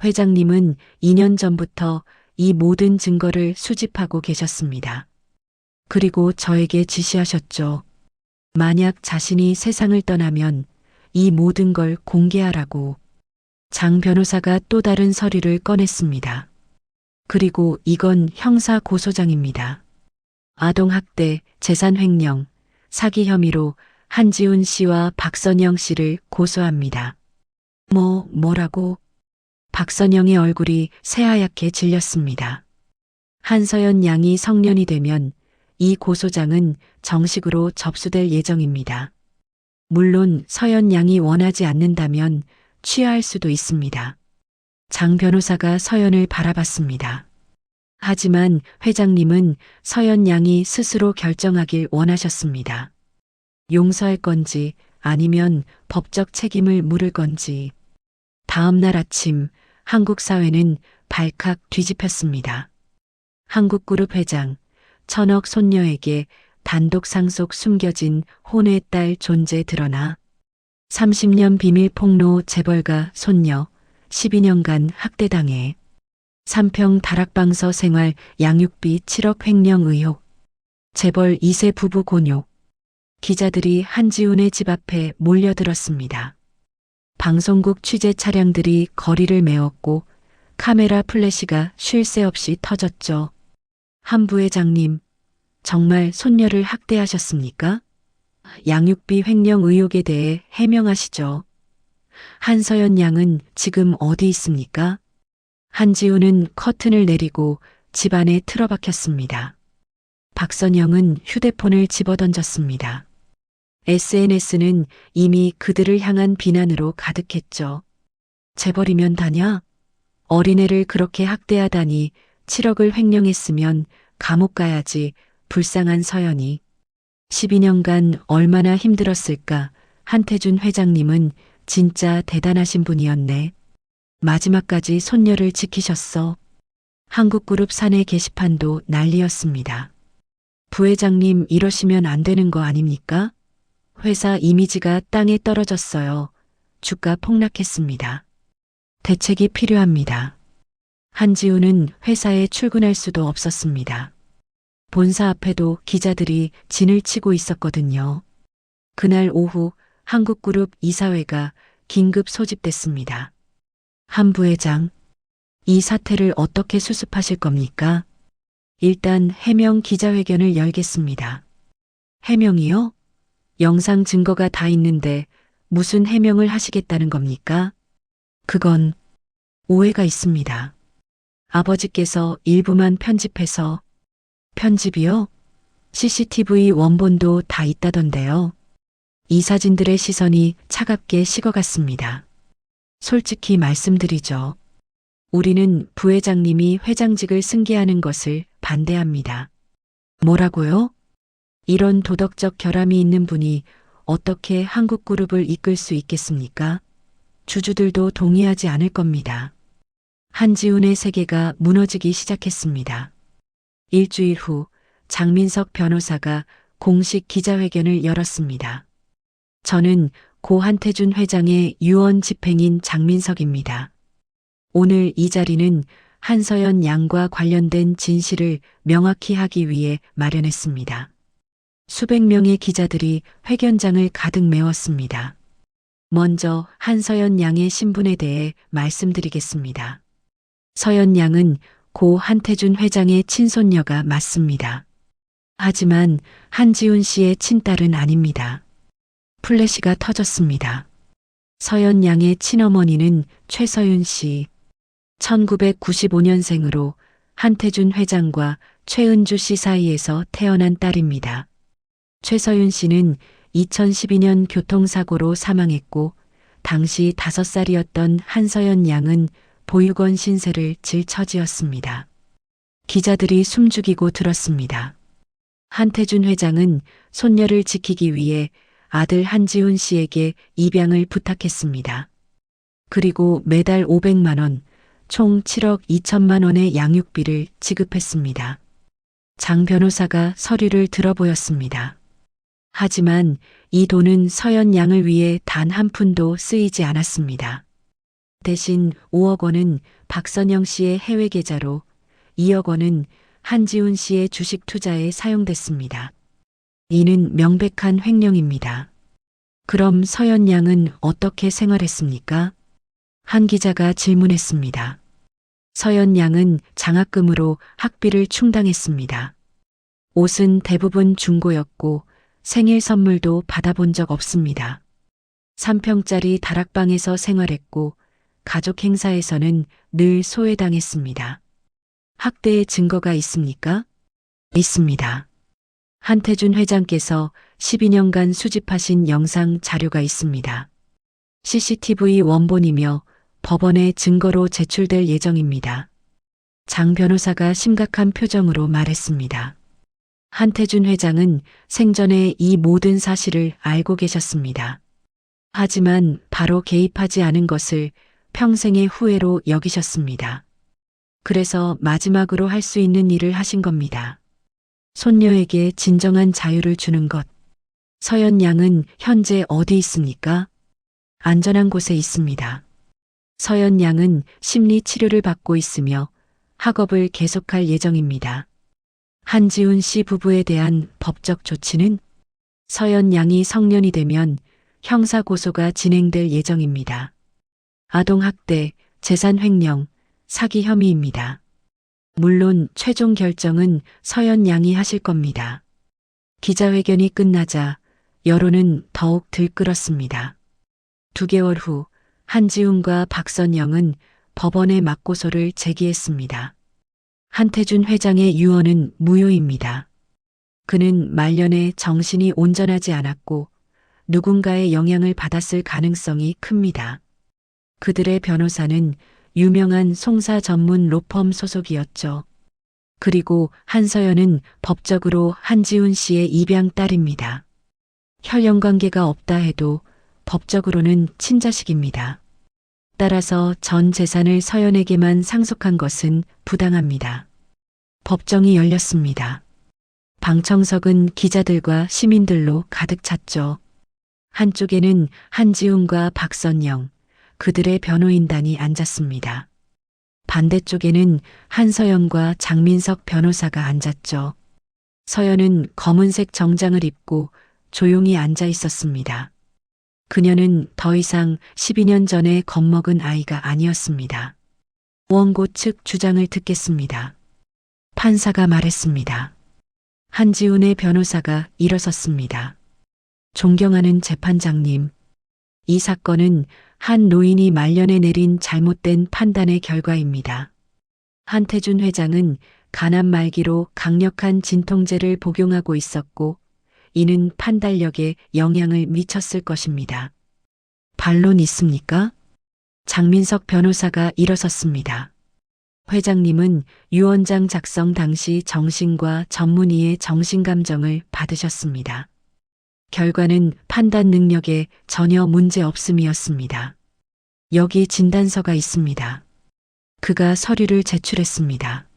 회장님은 2년 전부터 이 모든 증거를 수집하고 계셨습니다. 그리고 저에게 지시하셨죠. 만약 자신이 세상을 떠나면 이 모든 걸 공개하라고. 장 변호사가 또 다른 서류를 꺼냈습니다. 그리고 이건 형사 고소장입니다. 아동학대, 재산횡령, 사기 혐의로 한지훈 씨와 박선영 씨를 고소합니다. 뭐라고? 박선영의 얼굴이 새하얗게 질렸습니다. 한서연 양이 성년이 되면 이 고소장은 정식으로 접수될 예정입니다. 물론 서연 양이 원하지 않는다면 취하할 수도 있습니다. 장 변호사가 서연을 바라봤습니다. 하지만 회장님은 서연 양이 스스로 결정하길 원하셨습니다. 용서할 건지 아니면 법적 책임을 물을 건지. 다음 날 아침 한국 사회는 발칵 뒤집혔습니다. 한국그룹 회장 천억 손녀에게 단독 상속 숨겨진 혼의 딸 존재 드러나 30년 비밀 폭로 재벌가 손녀 12년간 학대당해 3평 다락방서 생활 양육비 7억 횡령 의혹 재벌 2세 부부 곤욕 기자들이 한지훈의 집 앞에 몰려들었습니다. 방송국 취재 차량들이 거리를 메웠고 카메라 플래시가 쉴 새 없이 터졌죠. 한 부회장님, 정말 손녀를 학대하셨습니까? 양육비 횡령 의혹에 대해 해명하시죠. 한서연 양은 지금 어디 있습니까? 한지훈은 커튼을 내리고 집안에 틀어박혔습니다. 박선영은 휴대폰을 집어던졌습니다. SNS는 이미 그들을 향한 비난으로 가득했죠. 재벌이면 다냐? 어린애를 그렇게 학대하다니 7억을 횡령했으면 감옥 가야지. 불쌍한 서연이. 12년간 얼마나 힘들었을까. 한태준 회장님은 진짜 대단하신 분이었네. 마지막까지 손녀를 지키셨어. 한국그룹 사내 게시판도 난리였습니다. 부회장님 이러시면 안 되는 거 아닙니까? 회사 이미지가 땅에 떨어졌어요. 주가 폭락했습니다. 대책이 필요합니다. 한지우는 회사에 출근할 수도 없었습니다. 본사 앞에도 기자들이 진을 치고 있었거든요. 그날 오후 한국그룹 이사회가 긴급 소집됐습니다. 한 부회장, 이 사태를 어떻게 수습하실 겁니까? 일단 해명 기자회견을 열겠습니다. 해명이요? 영상 증거가 다 있는데 무슨 해명을 하시겠다는 겁니까? 그건 오해가 있습니다. 아버지께서 일부만 편집해서. 편집이요? CCTV 원본도 다 있다던데요. 이 사진들의 시선이 차갑게 식어갔습니다. 솔직히 말씀드리죠. 우리는 부회장님이 회장직을 승계하는 것을 반대합니다. 뭐라고요? 이런 도덕적 결함이 있는 분이 어떻게 한국그룹을 이끌 수 있겠습니까? 주주들도 동의하지 않을 겁니다. 한지훈의 세계가 무너지기 시작했습니다. 일주일 후 장민석 변호사가 공식 기자회견을 열었습니다. 저는 고 한태준 회장의 유언 집행인 장민석입니다. 오늘 이 자리는 한서연 양과 관련된 진실을 명확히 하기 위해 마련했습니다. 수백 명의 기자들이 회견장을 가득 메웠습니다. 먼저 한서연 양의 신분에 대해 말씀드리겠습니다. 서연 양은 고 한태준 회장의 친손녀가 맞습니다. 하지만 한지훈 씨의 친딸은 아닙니다. 플래시가 터졌습니다. 서연 양의 친어머니는 최서윤 씨, 1995년생으로 한태준 회장과 최은주 씨 사이에서 태어난 딸입니다. 최서윤 씨는 2012년 교통사고로 사망했고 당시 5살이었던 한서연 양은 보육원 신세를 질 처지였습니다. 기자들이 숨죽이고 들었습니다. 한태준 회장은 손녀를 지키기 위해 아들 한지훈 씨에게 입양을 부탁했습니다. 그리고 매달 500만 원, 총 7억 2천만 원의 양육비를 지급했습니다. 장 변호사가 서류를 들어보였습니다. 하지만 이 돈은 서연 양을 위해 단 한 푼도 쓰이지 않았습니다. 대신 5억 원은 박선영 씨의 해외 계좌로, 2억 원은 한지훈 씨의 주식 투자에 사용됐습니다. 이는 명백한 횡령입니다. 그럼 서연 양은 어떻게 생활했습니까? 한 기자가 질문했습니다. 서연 양은 장학금으로 학비를 충당했습니다. 옷은 대부분 중고였고 생일 선물도 받아본 적 없습니다. 3평짜리 다락방에서 생활했고 가족 행사에서는 늘 소외당했습니다. 학대의 증거가 있습니까? 있습니다. 한태준 회장께서 12년간 수집하신 영상 자료가 있습니다. CCTV 원본이며 법원에 증거로 제출될 예정입니다. 장 변호사가 심각한 표정으로 말했습니다. 한태준 회장은 생전에 이 모든 사실을 알고 계셨습니다. 하지만 바로 개입하지 않은 것을 평생의 후회로 여기셨습니다. 그래서 마지막으로 할 수 있는 일을 하신 겁니다. 손녀에게 진정한 자유를 주는 것. 서연 양은 현재 어디 있습니까? 안전한 곳에 있습니다. 서연 양은 심리 치료를 받고 있으며 학업을 계속할 예정입니다. 한지훈 씨 부부에 대한 법적 조치는 서연 양이 성년이 되면 형사 고소가 진행될 예정입니다. 아동학대, 재산횡령, 사기 혐의입니다. 물론 최종 결정은 서연 양이 하실 겁니다. 기자회견이 끝나자 여론은 더욱 들끓었습니다. 2개월 후 한지훈과 박선영은 법원에 맞고소를 제기했습니다. 한태준 회장의 유언은 무효입니다. 그는 말년에 정신이 온전하지 않았고 누군가의 영향을 받았을 가능성이 큽니다. 그들의 변호사는 유명한 송사 전문 로펌 소속이었죠. 그리고 한서연은 법적으로 한지훈 씨의 입양 딸입니다. 혈연 관계가 없다 해도 법적으로는 친자식입니다. 따라서 전 재산을 서연에게만 상속한 것은 부당합니다. 법정이 열렸습니다. 방청석은 기자들과 시민들로 가득 찼죠. 한쪽에는 한지훈과 박선영, 그들의 변호인단이 앉았습니다. 반대쪽에는 한서연과 장민석 변호사가 앉았죠. 서연은 검은색 정장을 입고 조용히 앉아 있었습니다. 그녀는 더 이상 12년 전에 겁먹은 아이가 아니었습니다. 원고 측 주장을 듣겠습니다. 판사가 말했습니다. 한지훈의 변호사가 일어섰습니다. 존경하는 재판장님, 이 사건은 한 노인이 말년에 내린 잘못된 판단의 결과입니다. 한태준 회장은 간암 말기로 강력한 진통제를 복용하고 있었고 이는 판단력에 영향을 미쳤을 것입니다. 반론 있습니까? 장민석 변호사가 일어섰습니다. 회장님은 유언장 작성 당시 정신과 전문의의 정신감정을 받으셨습니다. 결과는 판단 능력에 전혀 문제 없음이었습니다. 여기 진단서가 있습니다. 그가 서류를 제출했습니다.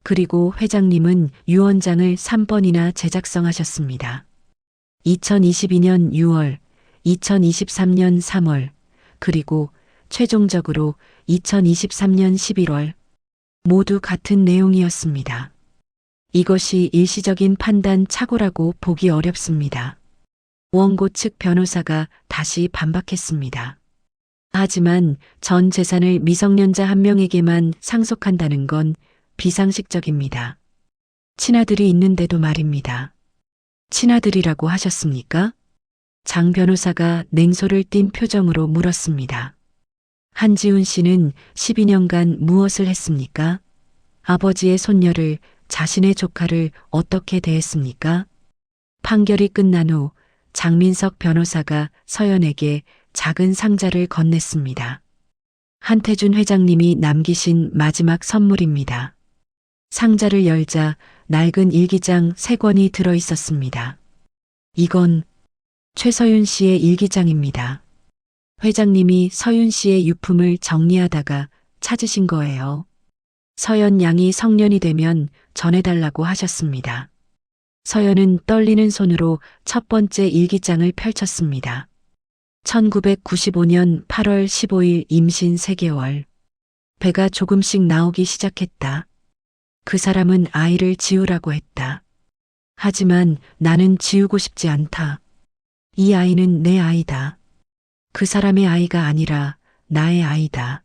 그리고 회장님은 유언장을 3번이나 재작성하셨습니다. 2022년 6월, 2023년 3월, 그리고 최종적으로 2023년 11월, 모두 같은 내용이었습니다. 이것이 일시적인 판단 착오라고 보기 어렵습니다. 원고 측 변호사가 다시 반박했습니다. 하지만 전 재산을 미성년자 한 명에게만 상속한다는 건 비상식적입니다. 친아들이 있는데도 말입니다. 친아들이라고 하셨습니까? 장 변호사가 냉소를 띤 표정으로 물었습니다. 한지훈 씨는 12년간 무엇을 했습니까? 아버지의 손녀를, 자신의 조카를 어떻게 대했습니까? 판결이 끝난 후 장민석 변호사가 서연에게 작은 상자를 건넸습니다. 한태준 회장님이 남기신 마지막 선물입니다. 상자를 열자 낡은 일기장 3권이 들어 있었습니다. 이건 최서윤 씨의 일기장입니다. 회장님이 서윤 씨의 유품을 정리하다가 찾으신 거예요. 서연 양이 성년이 되면 전해달라고 하셨습니다. 서연은 떨리는 손으로 첫 번째 일기장을 펼쳤습니다. 1995년 8월 15일 임신 3개월. 배가 조금씩 나오기 시작했다. 그 사람은 아이를 지우라고 했다. 하지만 나는 지우고 싶지 않다. 이 아이는 내 아이다. 그 사람의 아이가 아니라 나의 아이다.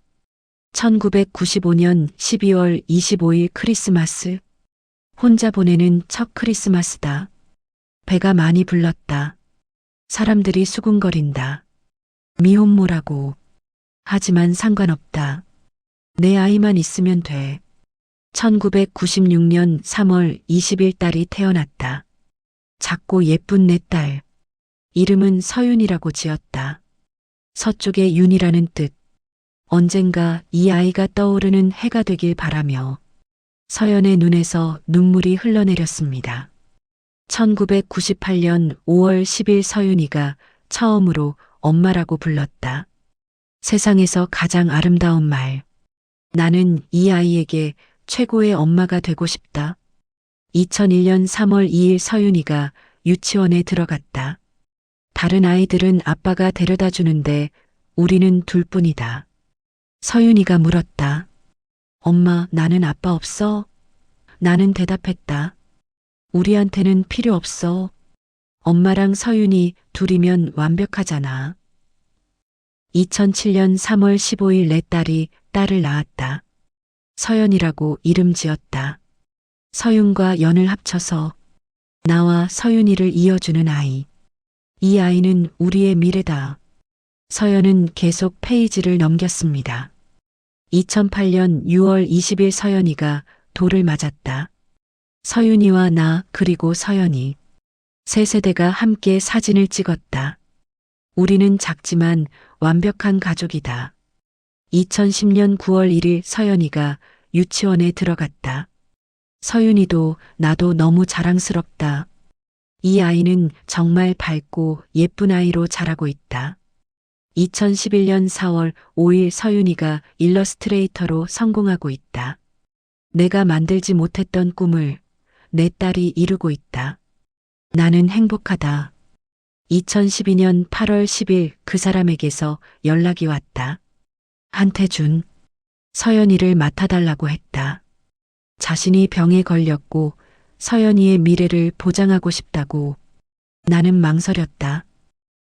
1995년 12월 25일 크리스마스. 혼자 보내는 첫 크리스마스다. 배가 많이 불렀다. 사람들이 수군거린다. 미혼모라고. 하지만 상관없다. 내 아이만 있으면 돼. 1996년 3월 20일 딸이 태어났다. 작고 예쁜 내 딸. 이름은 서윤이라고 지었다. 서쪽의 윤이라는 뜻. 언젠가 이 아이가 떠오르는 해가 되길 바라며 서연의 눈에서 눈물이 흘러내렸습니다. 1998년 5월 10일 서윤이가 처음으로 엄마라고 불렀다. 세상에서 가장 아름다운 말. 나는 이 아이에게 최고의 엄마가 되고 싶다. 2001년 3월 2일 서윤이가 유치원에 들어갔다. 다른 아이들은 아빠가 데려다 주는데 우리는 둘뿐이다. 서윤이가 물었다. 엄마, 나는 아빠 없어? 나는 대답했다. 우리한테는 필요 없어. 엄마랑 서윤이 둘이면 완벽하잖아. 2007년 3월 15일 내 딸이 딸을 낳았다. 서연이라고 이름 지었다. 서윤과 연을 합쳐서 나와 서윤이를 이어주는 아이. 이 아이는 우리의 미래다. 서연은 계속 페이지를 넘겼습니다. 2008년 6월 20일 서연이가 돌을 맞았다. 서윤이와 나 그리고 서연이 세 세대가 함께 사진을 찍었다. 우리는 작지만 완벽한 가족이다. 2010년 9월 1일 서연이가 유치원에 들어갔다. 서윤이도 나도 너무 자랑스럽다. 이 아이는 정말 밝고 예쁜 아이로 자라고 있다. 2011년 4월 5일 서윤이가 일러스트레이터로 성공하고 있다. 내가 만들지 못했던 꿈을 내 딸이 이루고 있다. 나는 행복하다. 2012년 8월 10일 그 사람에게서 연락이 왔다. 한태준, 서연이를 맡아달라고 했다. 자신이 병에 걸렸고 서연이의 미래를 보장하고 싶다고. 나는 망설였다.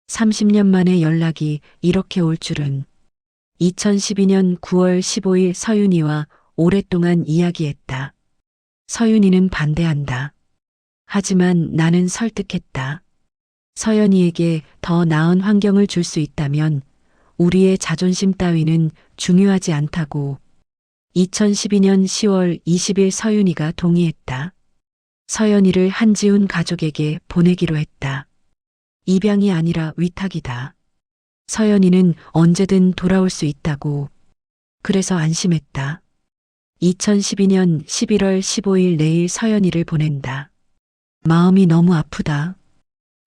30년 만에 연락이 이렇게 올 줄은. 2012년 9월 15일 서윤이와 오랫동안 이야기했다. 서윤이는 반대한다. 하지만 나는 설득했다. 서연이에게 더 나은 환경을 줄 수 있다면 우리의 자존심 따위는 중요하지 않다고. 2012년 10월 20일 서윤이가 동의했다. 서연이를 한지훈 가족에게 보내기로 했다. 입양이 아니라 위탁이다. 서연이는 언제든 돌아올 수 있다고. 그래서 안심했다. 2012년 11월 15일 내일 서연이를 보낸다. 마음이 너무 아프다.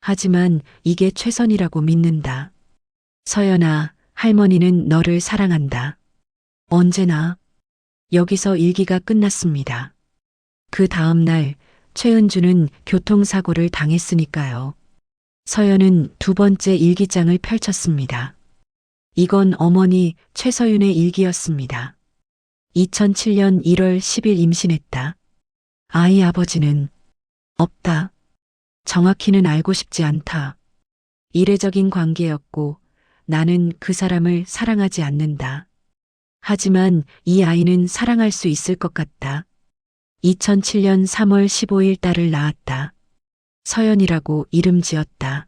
하지만 이게 최선이라고 믿는다. 서연아, 할머니는 너를 사랑한다. 언제나. 여기서 일기가 끝났습니다. 그 다음 날 최은주는 교통사고를 당했으니까요. 서연은 두 번째 일기장을 펼쳤습니다. 이건 어머니 최서윤의 일기였습니다. 2007년 1월 10일 임신했다. 아이 아버지는 없다. 정확히는 알고 싶지 않다. 이례적인 관계였고 나는 그 사람을 사랑하지 않는다. 하지만 이 아이는 사랑할 수 있을 것 같다. 2007년 3월 15일 딸을 낳았다. 서연이라고 이름 지었다.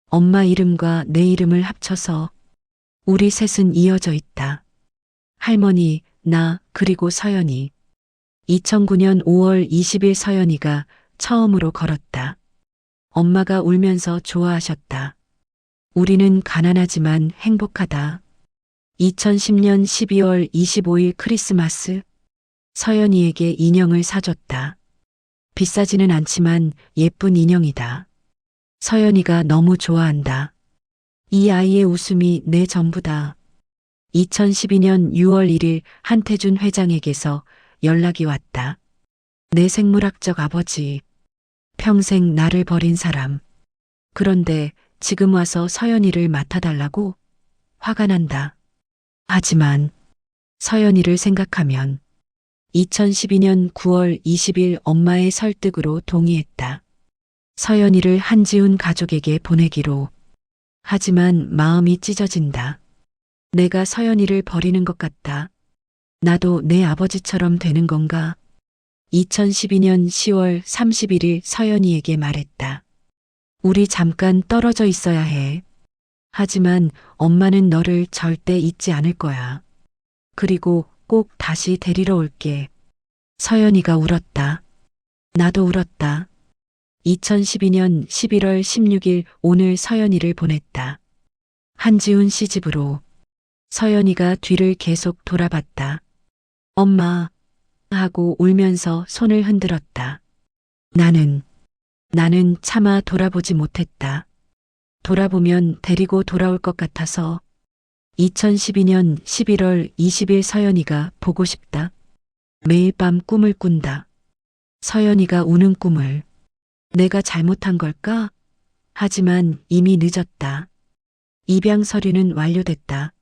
엄마 이름과 내 이름을 합쳐서 우리 셋은 이어져 있다. 할머니, 나, 그리고 서연이. 2009년 5월 20일 서연이가 처음으로 걸었다. 엄마가 울면서 좋아하셨다. 우리는 가난하지만 행복하다. 2010년 12월 25일 크리스마스, 서연이에게 인형을 사줬다. 비싸지는 않지만 예쁜 인형이다. 서연이가 너무 좋아한다. 이 아이의 웃음이 내 전부다. 2012년 6월 1일 한태준 회장에게서 연락이 왔다. 내 생물학적 아버지. 평생 나를 버린 사람. 그런데 지금 와서 서연이를 맡아달라고? 화가 난다. 하지만 서연이를 생각하면 2012년 9월 20일 엄마의 설득으로 동의했다. 서연이를 한지훈 가족에게 보내기로. 하지만 마음이 찢어진다. 내가 서연이를 버리는 것 같다. 나도 내 아버지처럼 되는 건가? 2012년 10월 31일 서연이에게 말했다. 우리 잠깐 떨어져 있어야 해. 하지만 엄마는 너를 절대 잊지 않을 거야. 그리고 꼭 다시 데리러 올게. 서연이가 울었다. 나도 울었다. 2012년 11월 16일 오늘 서연이를 보냈다. 한지훈 씨 집으로. 서연이가 뒤를 계속 돌아봤다. 엄마 하고 울면서 손을 흔들었다. 나는 차마 돌아보지 못했다. 돌아보면 데리고 돌아올 것 같아서. 2012년 11월 20일 서연이가 보고 싶다. 매일 밤 꿈을 꾼다. 서연이가 우는 꿈을. 내가 잘못한 걸까? 하지만 이미 늦었다. 입양 서류는 완료됐다.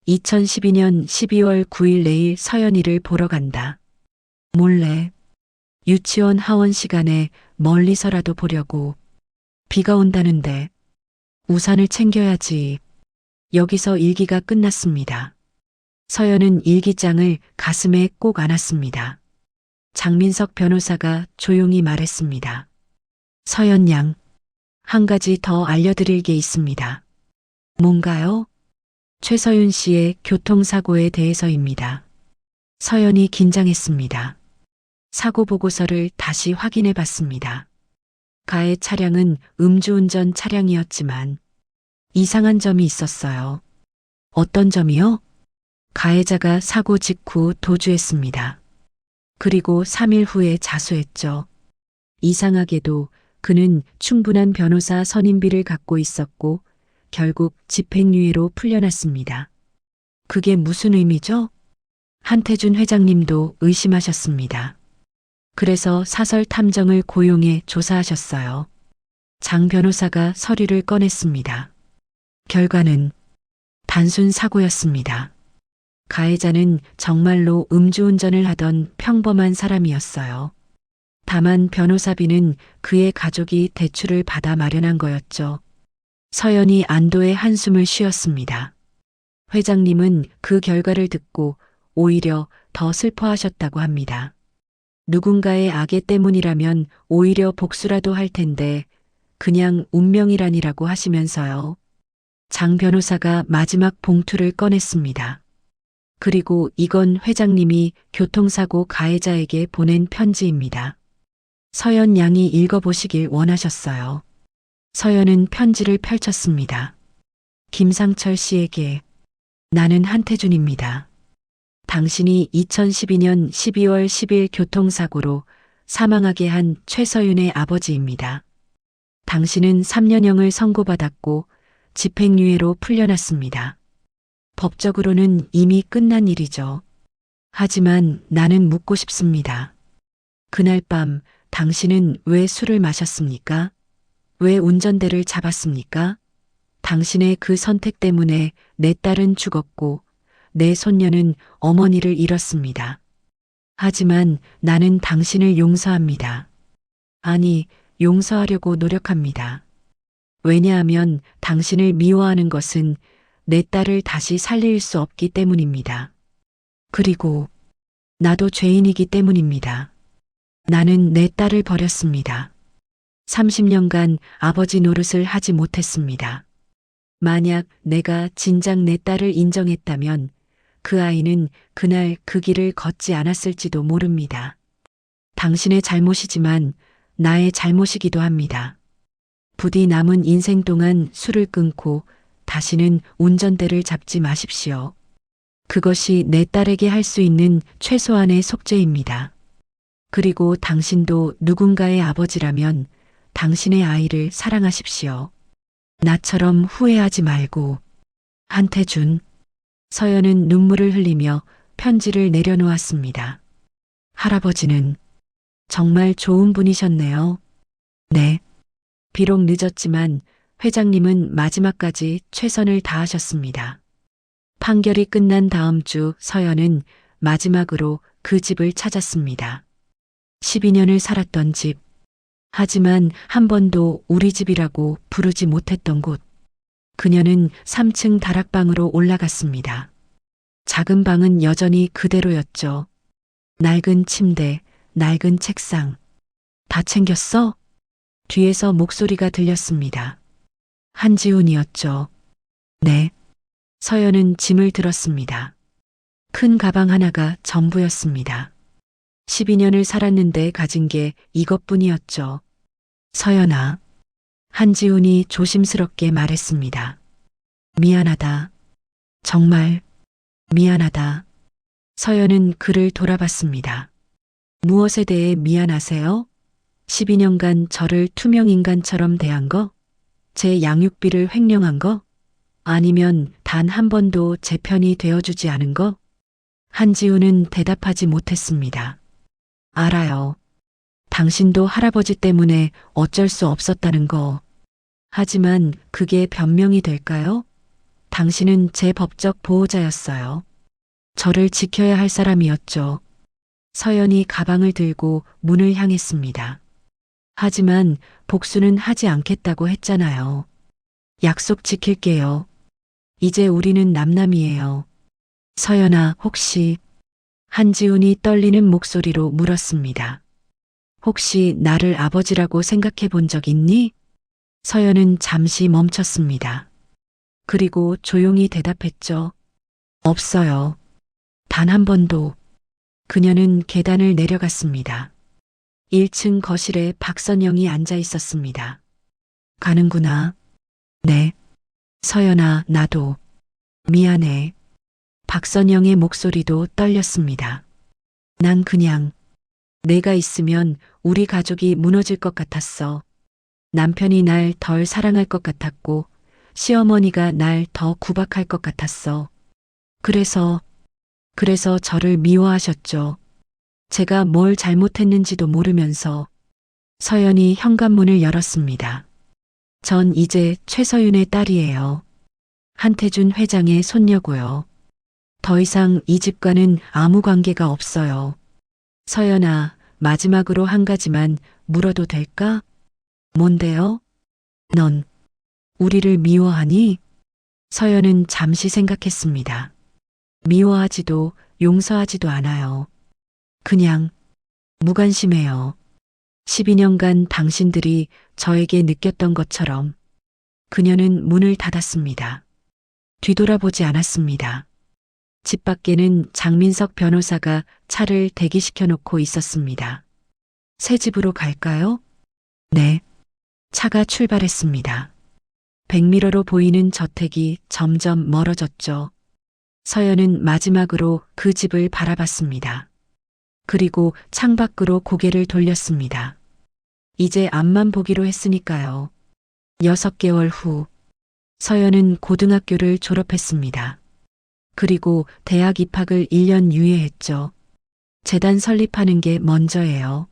2012년 12월 9일 내일 서연이를 보러 간다. 몰래. 유치원 하원 시간에 멀리서라도 보려고. 비가 온다는데 우산을 챙겨야지. 여기서 일기가 끝났습니다. 서연은 일기장을 가슴에 꼭 안았습니다. 장민석 변호사가 조용히 말했습니다. 서연 양, 한 가지 더 알려드릴 게 있습니다. 뭔가요? 최서윤 씨의 교통사고에 대해서입니다. 서연이 긴장했습니다. 사고 보고서를 다시 확인해 봤습니다. 가해 차량은 음주운전 차량이었지만 이상한 점이 있었어요. 어떤 점이요? 가해자가 사고 직후 도주했습니다. 그리고 3일 후에 자수했죠. 이상하게도 그는 충분한 변호사 선임비를 갖고 있었고 결국 집행유예로 풀려났습니다. 그게 무슨 의미죠? 한태준 회장님도 의심하셨습니다. 그래서 사설 탐정을 고용해 조사하셨어요. 장 변호사가 서류를 꺼냈습니다. 결과는 단순 사고였습니다. 가해자는 정말로 음주운전을 하던 평범한 사람이었어요. 다만 변호사비는 그의 가족이 대출을 받아 마련한 거였죠. 서연이 안도의 한숨을 쉬었습니다. 회장님은 그 결과를 듣고 오히려 더 슬퍼하셨다고 합니다. 누군가의 악의 때문이라면 오히려 복수라도 할 텐데 그냥 운명이라니라고 하시면서요. 장 변호사가 마지막 봉투를 꺼냈습니다. 그리고 이건 회장님이 교통사고 가해자에게 보낸 편지입니다. 서연 양이 읽어보시길 원하셨어요. 서연은 편지를 펼쳤습니다. 김상철 씨에게 나는 한태준입니다. 당신이 2012년 12월 10일 교통사고로 사망하게 한 최서윤의 아버지입니다. 당신은 3년형을 선고받았고 집행유예로 풀려났습니다. 법적으로는 이미 끝난 일이죠. 하지만 나는 묻고 싶습니다. 그날 밤 당신은 왜 술을 마셨습니까? 왜 운전대를 잡았습니까? 당신의 그 선택 때문에 내 딸은 죽었고 내 손녀는 어머니를 잃었습니다. 하지만 나는 당신을 용서합니다. 아니, 용서하려고 노력합니다. 왜냐하면 당신을 미워하는 것은 내 딸을 다시 살릴 수 없기 때문입니다. 그리고 나도 죄인이기 때문입니다. 나는 내 딸을 버렸습니다. 30년간 아버지 노릇을 하지 못했습니다. 만약 내가 진작 내 딸을 인정했다면 그 아이는 그날 그 길을 걷지 않았을지도 모릅니다. 당신의 잘못이지만 나의 잘못이기도 합니다. 부디 남은 인생 동안 술을 끊고 다시는 운전대를 잡지 마십시오. 그것이 내 딸에게 할 수 있는 최소한의 속죄입니다. 그리고 당신도 누군가의 아버지라면 당신의 아이를 사랑하십시오. 나처럼 후회하지 말고. 한태준. 서연은 눈물을 흘리며 편지를 내려놓았습니다. 할아버지는 정말 좋은 분이셨네요. 네. 비록 늦었지만 회장님은 마지막까지 최선을 다하셨습니다. 판결이 끝난 다음 주 서연은 마지막으로 그 집을 찾았습니다. 12년을 살았던 집. 하지만 한 번도 우리 집이라고 부르지 못했던 곳. 그녀는 3층 다락방으로 올라갔습니다. 작은 방은 여전히 그대로였죠. 낡은 침대, 낡은 책상. 다 챙겼어? 뒤에서 목소리가 들렸습니다. 한지훈이었죠. 네. 서연은 짐을 들었습니다. 큰 가방 하나가 전부였습니다. 12년을 살았는데 가진 게 이것뿐이었죠. 서연아. 한지훈이 조심스럽게 말했습니다. 미안하다. 정말 미안하다. 서연은 그를 돌아봤습니다. 무엇에 대해 미안하세요? 12년간 저를 투명인간처럼 대한 거? 제 양육비를 횡령한 거? 아니면 단 한 번도 제 편이 되어주지 않은 거? 한지훈은 대답하지 못했습니다. 알아요. 당신도 할아버지 때문에 어쩔 수 없었다는 거. 하지만 그게 변명이 될까요? 당신은 제 법적 보호자였어요. 저를 지켜야 할 사람이었죠. 서연이 가방을 들고 문을 향했습니다. 하지만 복수는 하지 않겠다고 했잖아요. 약속 지킬게요. 이제 우리는 남남이에요. 서연아, 혹시 한지훈이 떨리는 목소리로 물었습니다. 혹시 나를 아버지라고 생각해 본 적 있니? 서연은 잠시 멈췄습니다. 그리고 조용히 대답했죠. 없어요. 단 한 번도. 그녀는 계단을 내려갔습니다. 1층 거실에 박선영이 앉아 있었습니다. 가는구나. 네. 서연아, 나도. 미안해. 박선영의 목소리도 떨렸습니다. 난 그냥 내가 있으면 우리 가족이 무너질 것 같았어. 남편이 날 덜 사랑할 것 같았고 시어머니가 날 더 구박할 것 같았어. 그래서 저를 미워하셨죠. 제가 뭘 잘못했는지도 모르면서. 서연이 현관문을 열었습니다. 전 이제 최서윤의 딸이에요. 한태준 회장의 손녀고요. 더 이상 이 집과는 아무 관계가 없어요. 서연아, 마지막으로 한 가지만 물어도 될까? 뭔데요? 넌 우리를 미워하니? 서연은 잠시 생각했습니다. 미워하지도 용서하지도 않아요. 그냥 무관심해요. 12년간 당신들이 저에게 느꼈던 것처럼. 그녀는 문을 닫았습니다. 뒤돌아보지 않았습니다. 집 밖에는 장민석 변호사가 차를 대기시켜 놓고 있었습니다. 새 집으로 갈까요? 네. 차가 출발했습니다. 백미러로 보이는 저택이 점점 멀어졌죠. 서연은 마지막으로 그 집을 바라봤습니다. 그리고 창밖으로 고개를 돌렸습니다. 이제 앞만 보기로 했으니까요. 6개월 후, 서연은 고등학교를 졸업했습니다. 그리고 대학 입학을 1년 유예했죠. 재단 설립하는 게 먼저예요.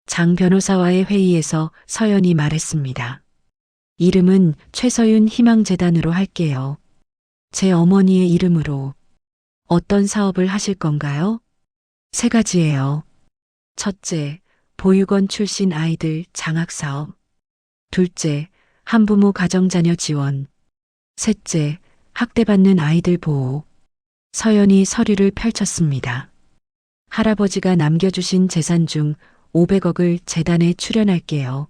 장 변호사와의 회의에서 서연이 말했습니다. 이름은 최서윤 희망재단으로 할게요. 제 어머니의 이름으로. 어떤 사업을 하실 건가요? 3가지예요. 첫째, 보육원 출신 아이들 장학사업. 둘째, 한부모 가정자녀 지원. 셋째, 학대받는 아이들 보호. 서연이 서류를 펼쳤습니다. 할아버지가 남겨주신 재산 중 500억을 재단에 출연할게요.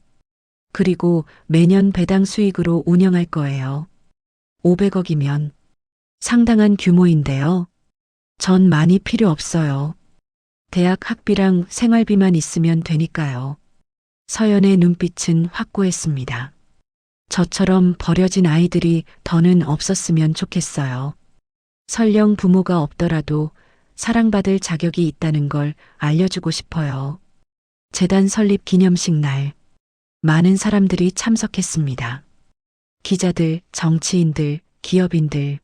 그리고 매년 배당 수익으로 운영할 거예요. 500억이면 상당한 규모인데요. 전 많이 필요 없어요. 대학 학비랑 생활비만 있으면 되니까요. 서연의 눈빛은 확고했습니다. 저처럼 버려진 아이들이 더는 없었으면 좋겠어요. 설령 부모가 없더라도 사랑받을 자격이 있다는 걸 알려주고 싶어요. 재단 설립 기념식 날, 많은 사람들이 참석했습니다. 기자들, 정치인들, 기업인들.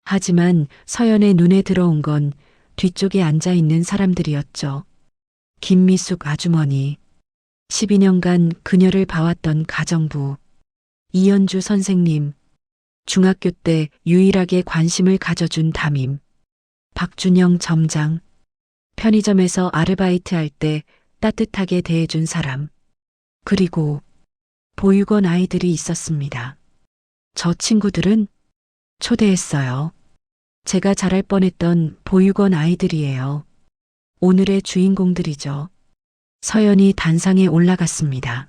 하지만 서연의 눈에 들어온 건 뒤쪽에 앉아 있는 사람들이었죠. 김미숙 아주머니, 12년간 그녀를 봐왔던 가정부, 이연주 선생님, 중학교 때 유일하게 관심을 가져준 담임, 박준영 점장, 편의점에서 아르바이트 할 때 따뜻하게 대해준 사람, 그리고 보육원 아이들이 있었습니다. 저 친구들은 초대했어요. 제가 잘할 뻔했던 보육원 아이들이에요. 오늘의 주인공들이죠. 서연이 단상에 올라갔습니다.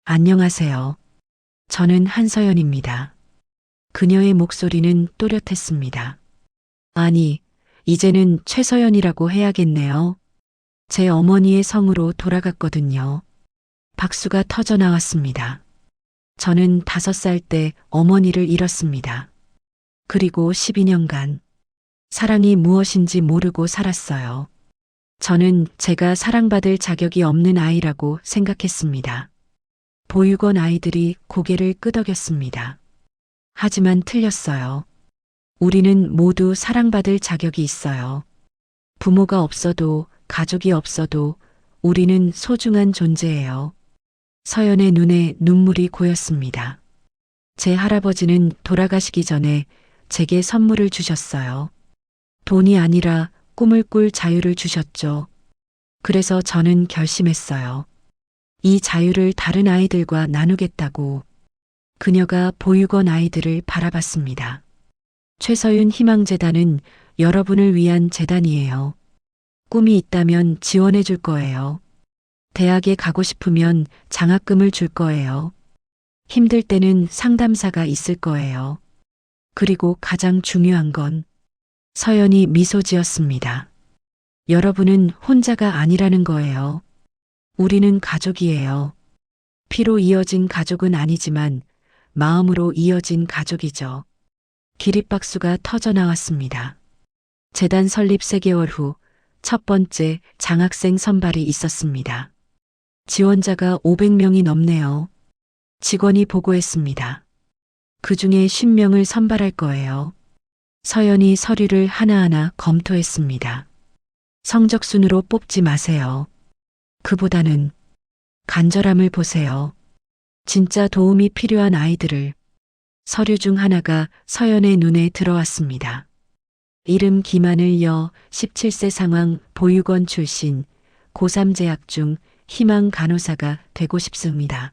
안녕하세요. 저는 한서연입니다. 그녀의 목소리는 또렷했습니다. 아니, 이제는 최서연이라고 해야겠네요. 제 어머니의 성으로 돌아갔거든요. 박수가 터져 나왔습니다. 저는 5살 때 어머니를 잃었습니다. 그리고 12년간 사랑이 무엇인지 모르고 살았어요. 저는 제가 사랑받을 자격이 없는 아이라고 생각했습니다. 보육원 아이들이 고개를 끄덕였습니다. 하지만 틀렸어요. 우리는 모두 사랑받을 자격이 있어요. 부모가 없어도 가족이 없어도 우리는 소중한 존재예요. 서연의 눈에 눈물이 고였습니다. 제 할아버지는 돌아가시기 전에 제게 선물을 주셨어요. 돈이 아니라 꿈을 꿀 자유를 주셨죠. 그래서 저는 결심했어요. 이 자유를 다른 아이들과 나누겠다고. 그녀가 보육원 아이들을 바라봤습니다. 최서윤 희망재단은 여러분을 위한 재단이에요. 꿈이 있다면 지원해 줄 거예요. 대학에 가고 싶으면 장학금을 줄 거예요. 힘들 때는 상담사가 있을 거예요. 그리고 가장 중요한 건 서연이 미소 지었습니다. 여러분은 혼자가 아니라는 거예요. 우리는 가족이에요. 피로 이어진 가족은 아니지만 마음으로 이어진 가족이죠. 기립박수가 터져 나왔습니다. 재단 설립 3개월 후 첫 번째 장학생 선발이 있었습니다. 지원자가 500명이 넘네요. 직원이 보고했습니다. 그 중에 10명을 선발할 거예요. 서연이 서류를 하나하나 검토했습니다. 성적 순으로 뽑지 마세요. 그보다는 간절함을 보세요. 진짜 도움이 필요한 아이들을. 서류 중 하나가 서연의 눈에 들어왔습니다. 이름 김하늘 여 17세 상황 보육원 출신 고3 재학 중 희망 간호사가 되고 싶습니다.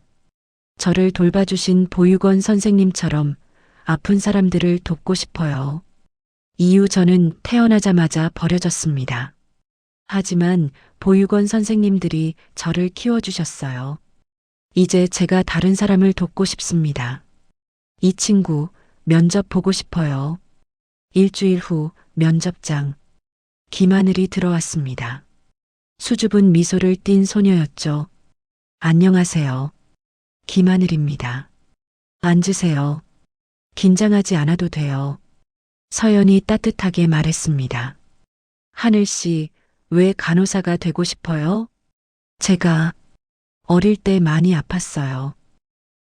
저를 돌봐주신 보육원 선생님처럼 아픈 사람들을 돕고 싶어요. 이후 저는 태어나자마자 버려졌습니다. 하지만 보육원 선생님들이 저를 키워주셨어요. 이제 제가 다른 사람을 돕고 싶습니다. 이 친구 면접 보고 싶어요. 일주일 후 면접장. 김하늘이 들어왔습니다. 수줍은 미소를 띤 소녀였죠. 안녕하세요. 김하늘입니다. 앉으세요. 긴장하지 않아도 돼요. 서연이 따뜻하게 말했습니다. 하늘 씨, 왜 간호사가 되고 싶어요? 제가 어릴 때 많이 아팠어요.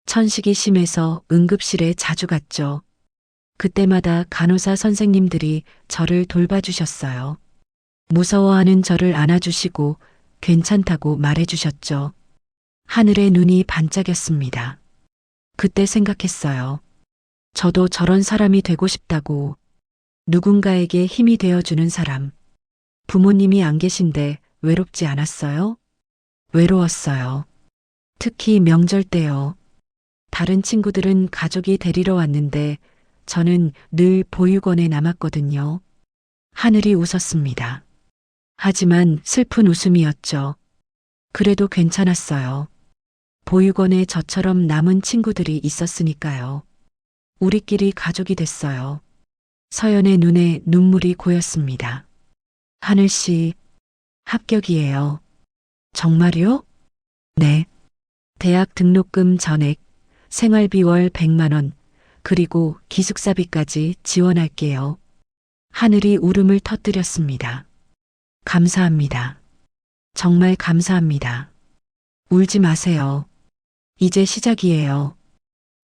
천식이 심해서 응급실에 자주 갔죠. 그때마다 간호사 선생님들이 저를 돌봐주셨어요. 무서워하는 저를 안아주시고 괜찮다고 말해주셨죠. 하늘의 눈이 반짝였습니다. 그때 생각했어요. 저도 저런 사람이 되고 싶다고. 누군가에게 힘이 되어주는 사람. 부모님이 안 계신데 외롭지 않았어요? 외로웠어요. 특히 명절 때요. 다른 친구들은 가족이 데리러 왔는데 저는 늘 보육원에 남았거든요. 하늘이 웃었습니다. 하지만 슬픈 웃음이었죠. 그래도 괜찮았어요. 보육원에 저처럼 남은 친구들이 있었으니까요. 우리끼리 가족이 됐어요. 서연의 눈에 눈물이 고였습니다. 하늘 씨, 합격이에요. 정말요? 네. 대학 등록금 전액, 생활비 월 100만 원, 그리고 기숙사비까지 지원할게요. 하늘이 울음을 터뜨렸습니다. 감사합니다. 정말 감사합니다. 울지 마세요. 이제 시작이에요.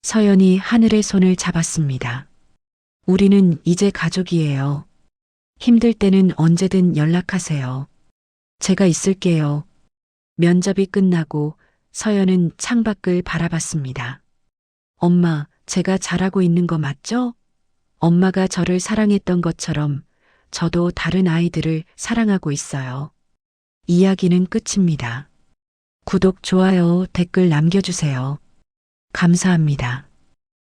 서연이 하늘의 손을 잡았습니다. 우리는 이제 가족이에요. 힘들 때는 언제든 연락하세요. 제가 있을게요. 면접이 끝나고 서연은 창밖을 바라봤습니다. 엄마, 제가 잘하고 있는 거 맞죠? 엄마가 저를 사랑했던 것처럼 저도 다른 아이들을 사랑하고 있어요. 이야기는 끝입니다. 구독, 좋아요, 댓글 남겨주세요. 감사합니다.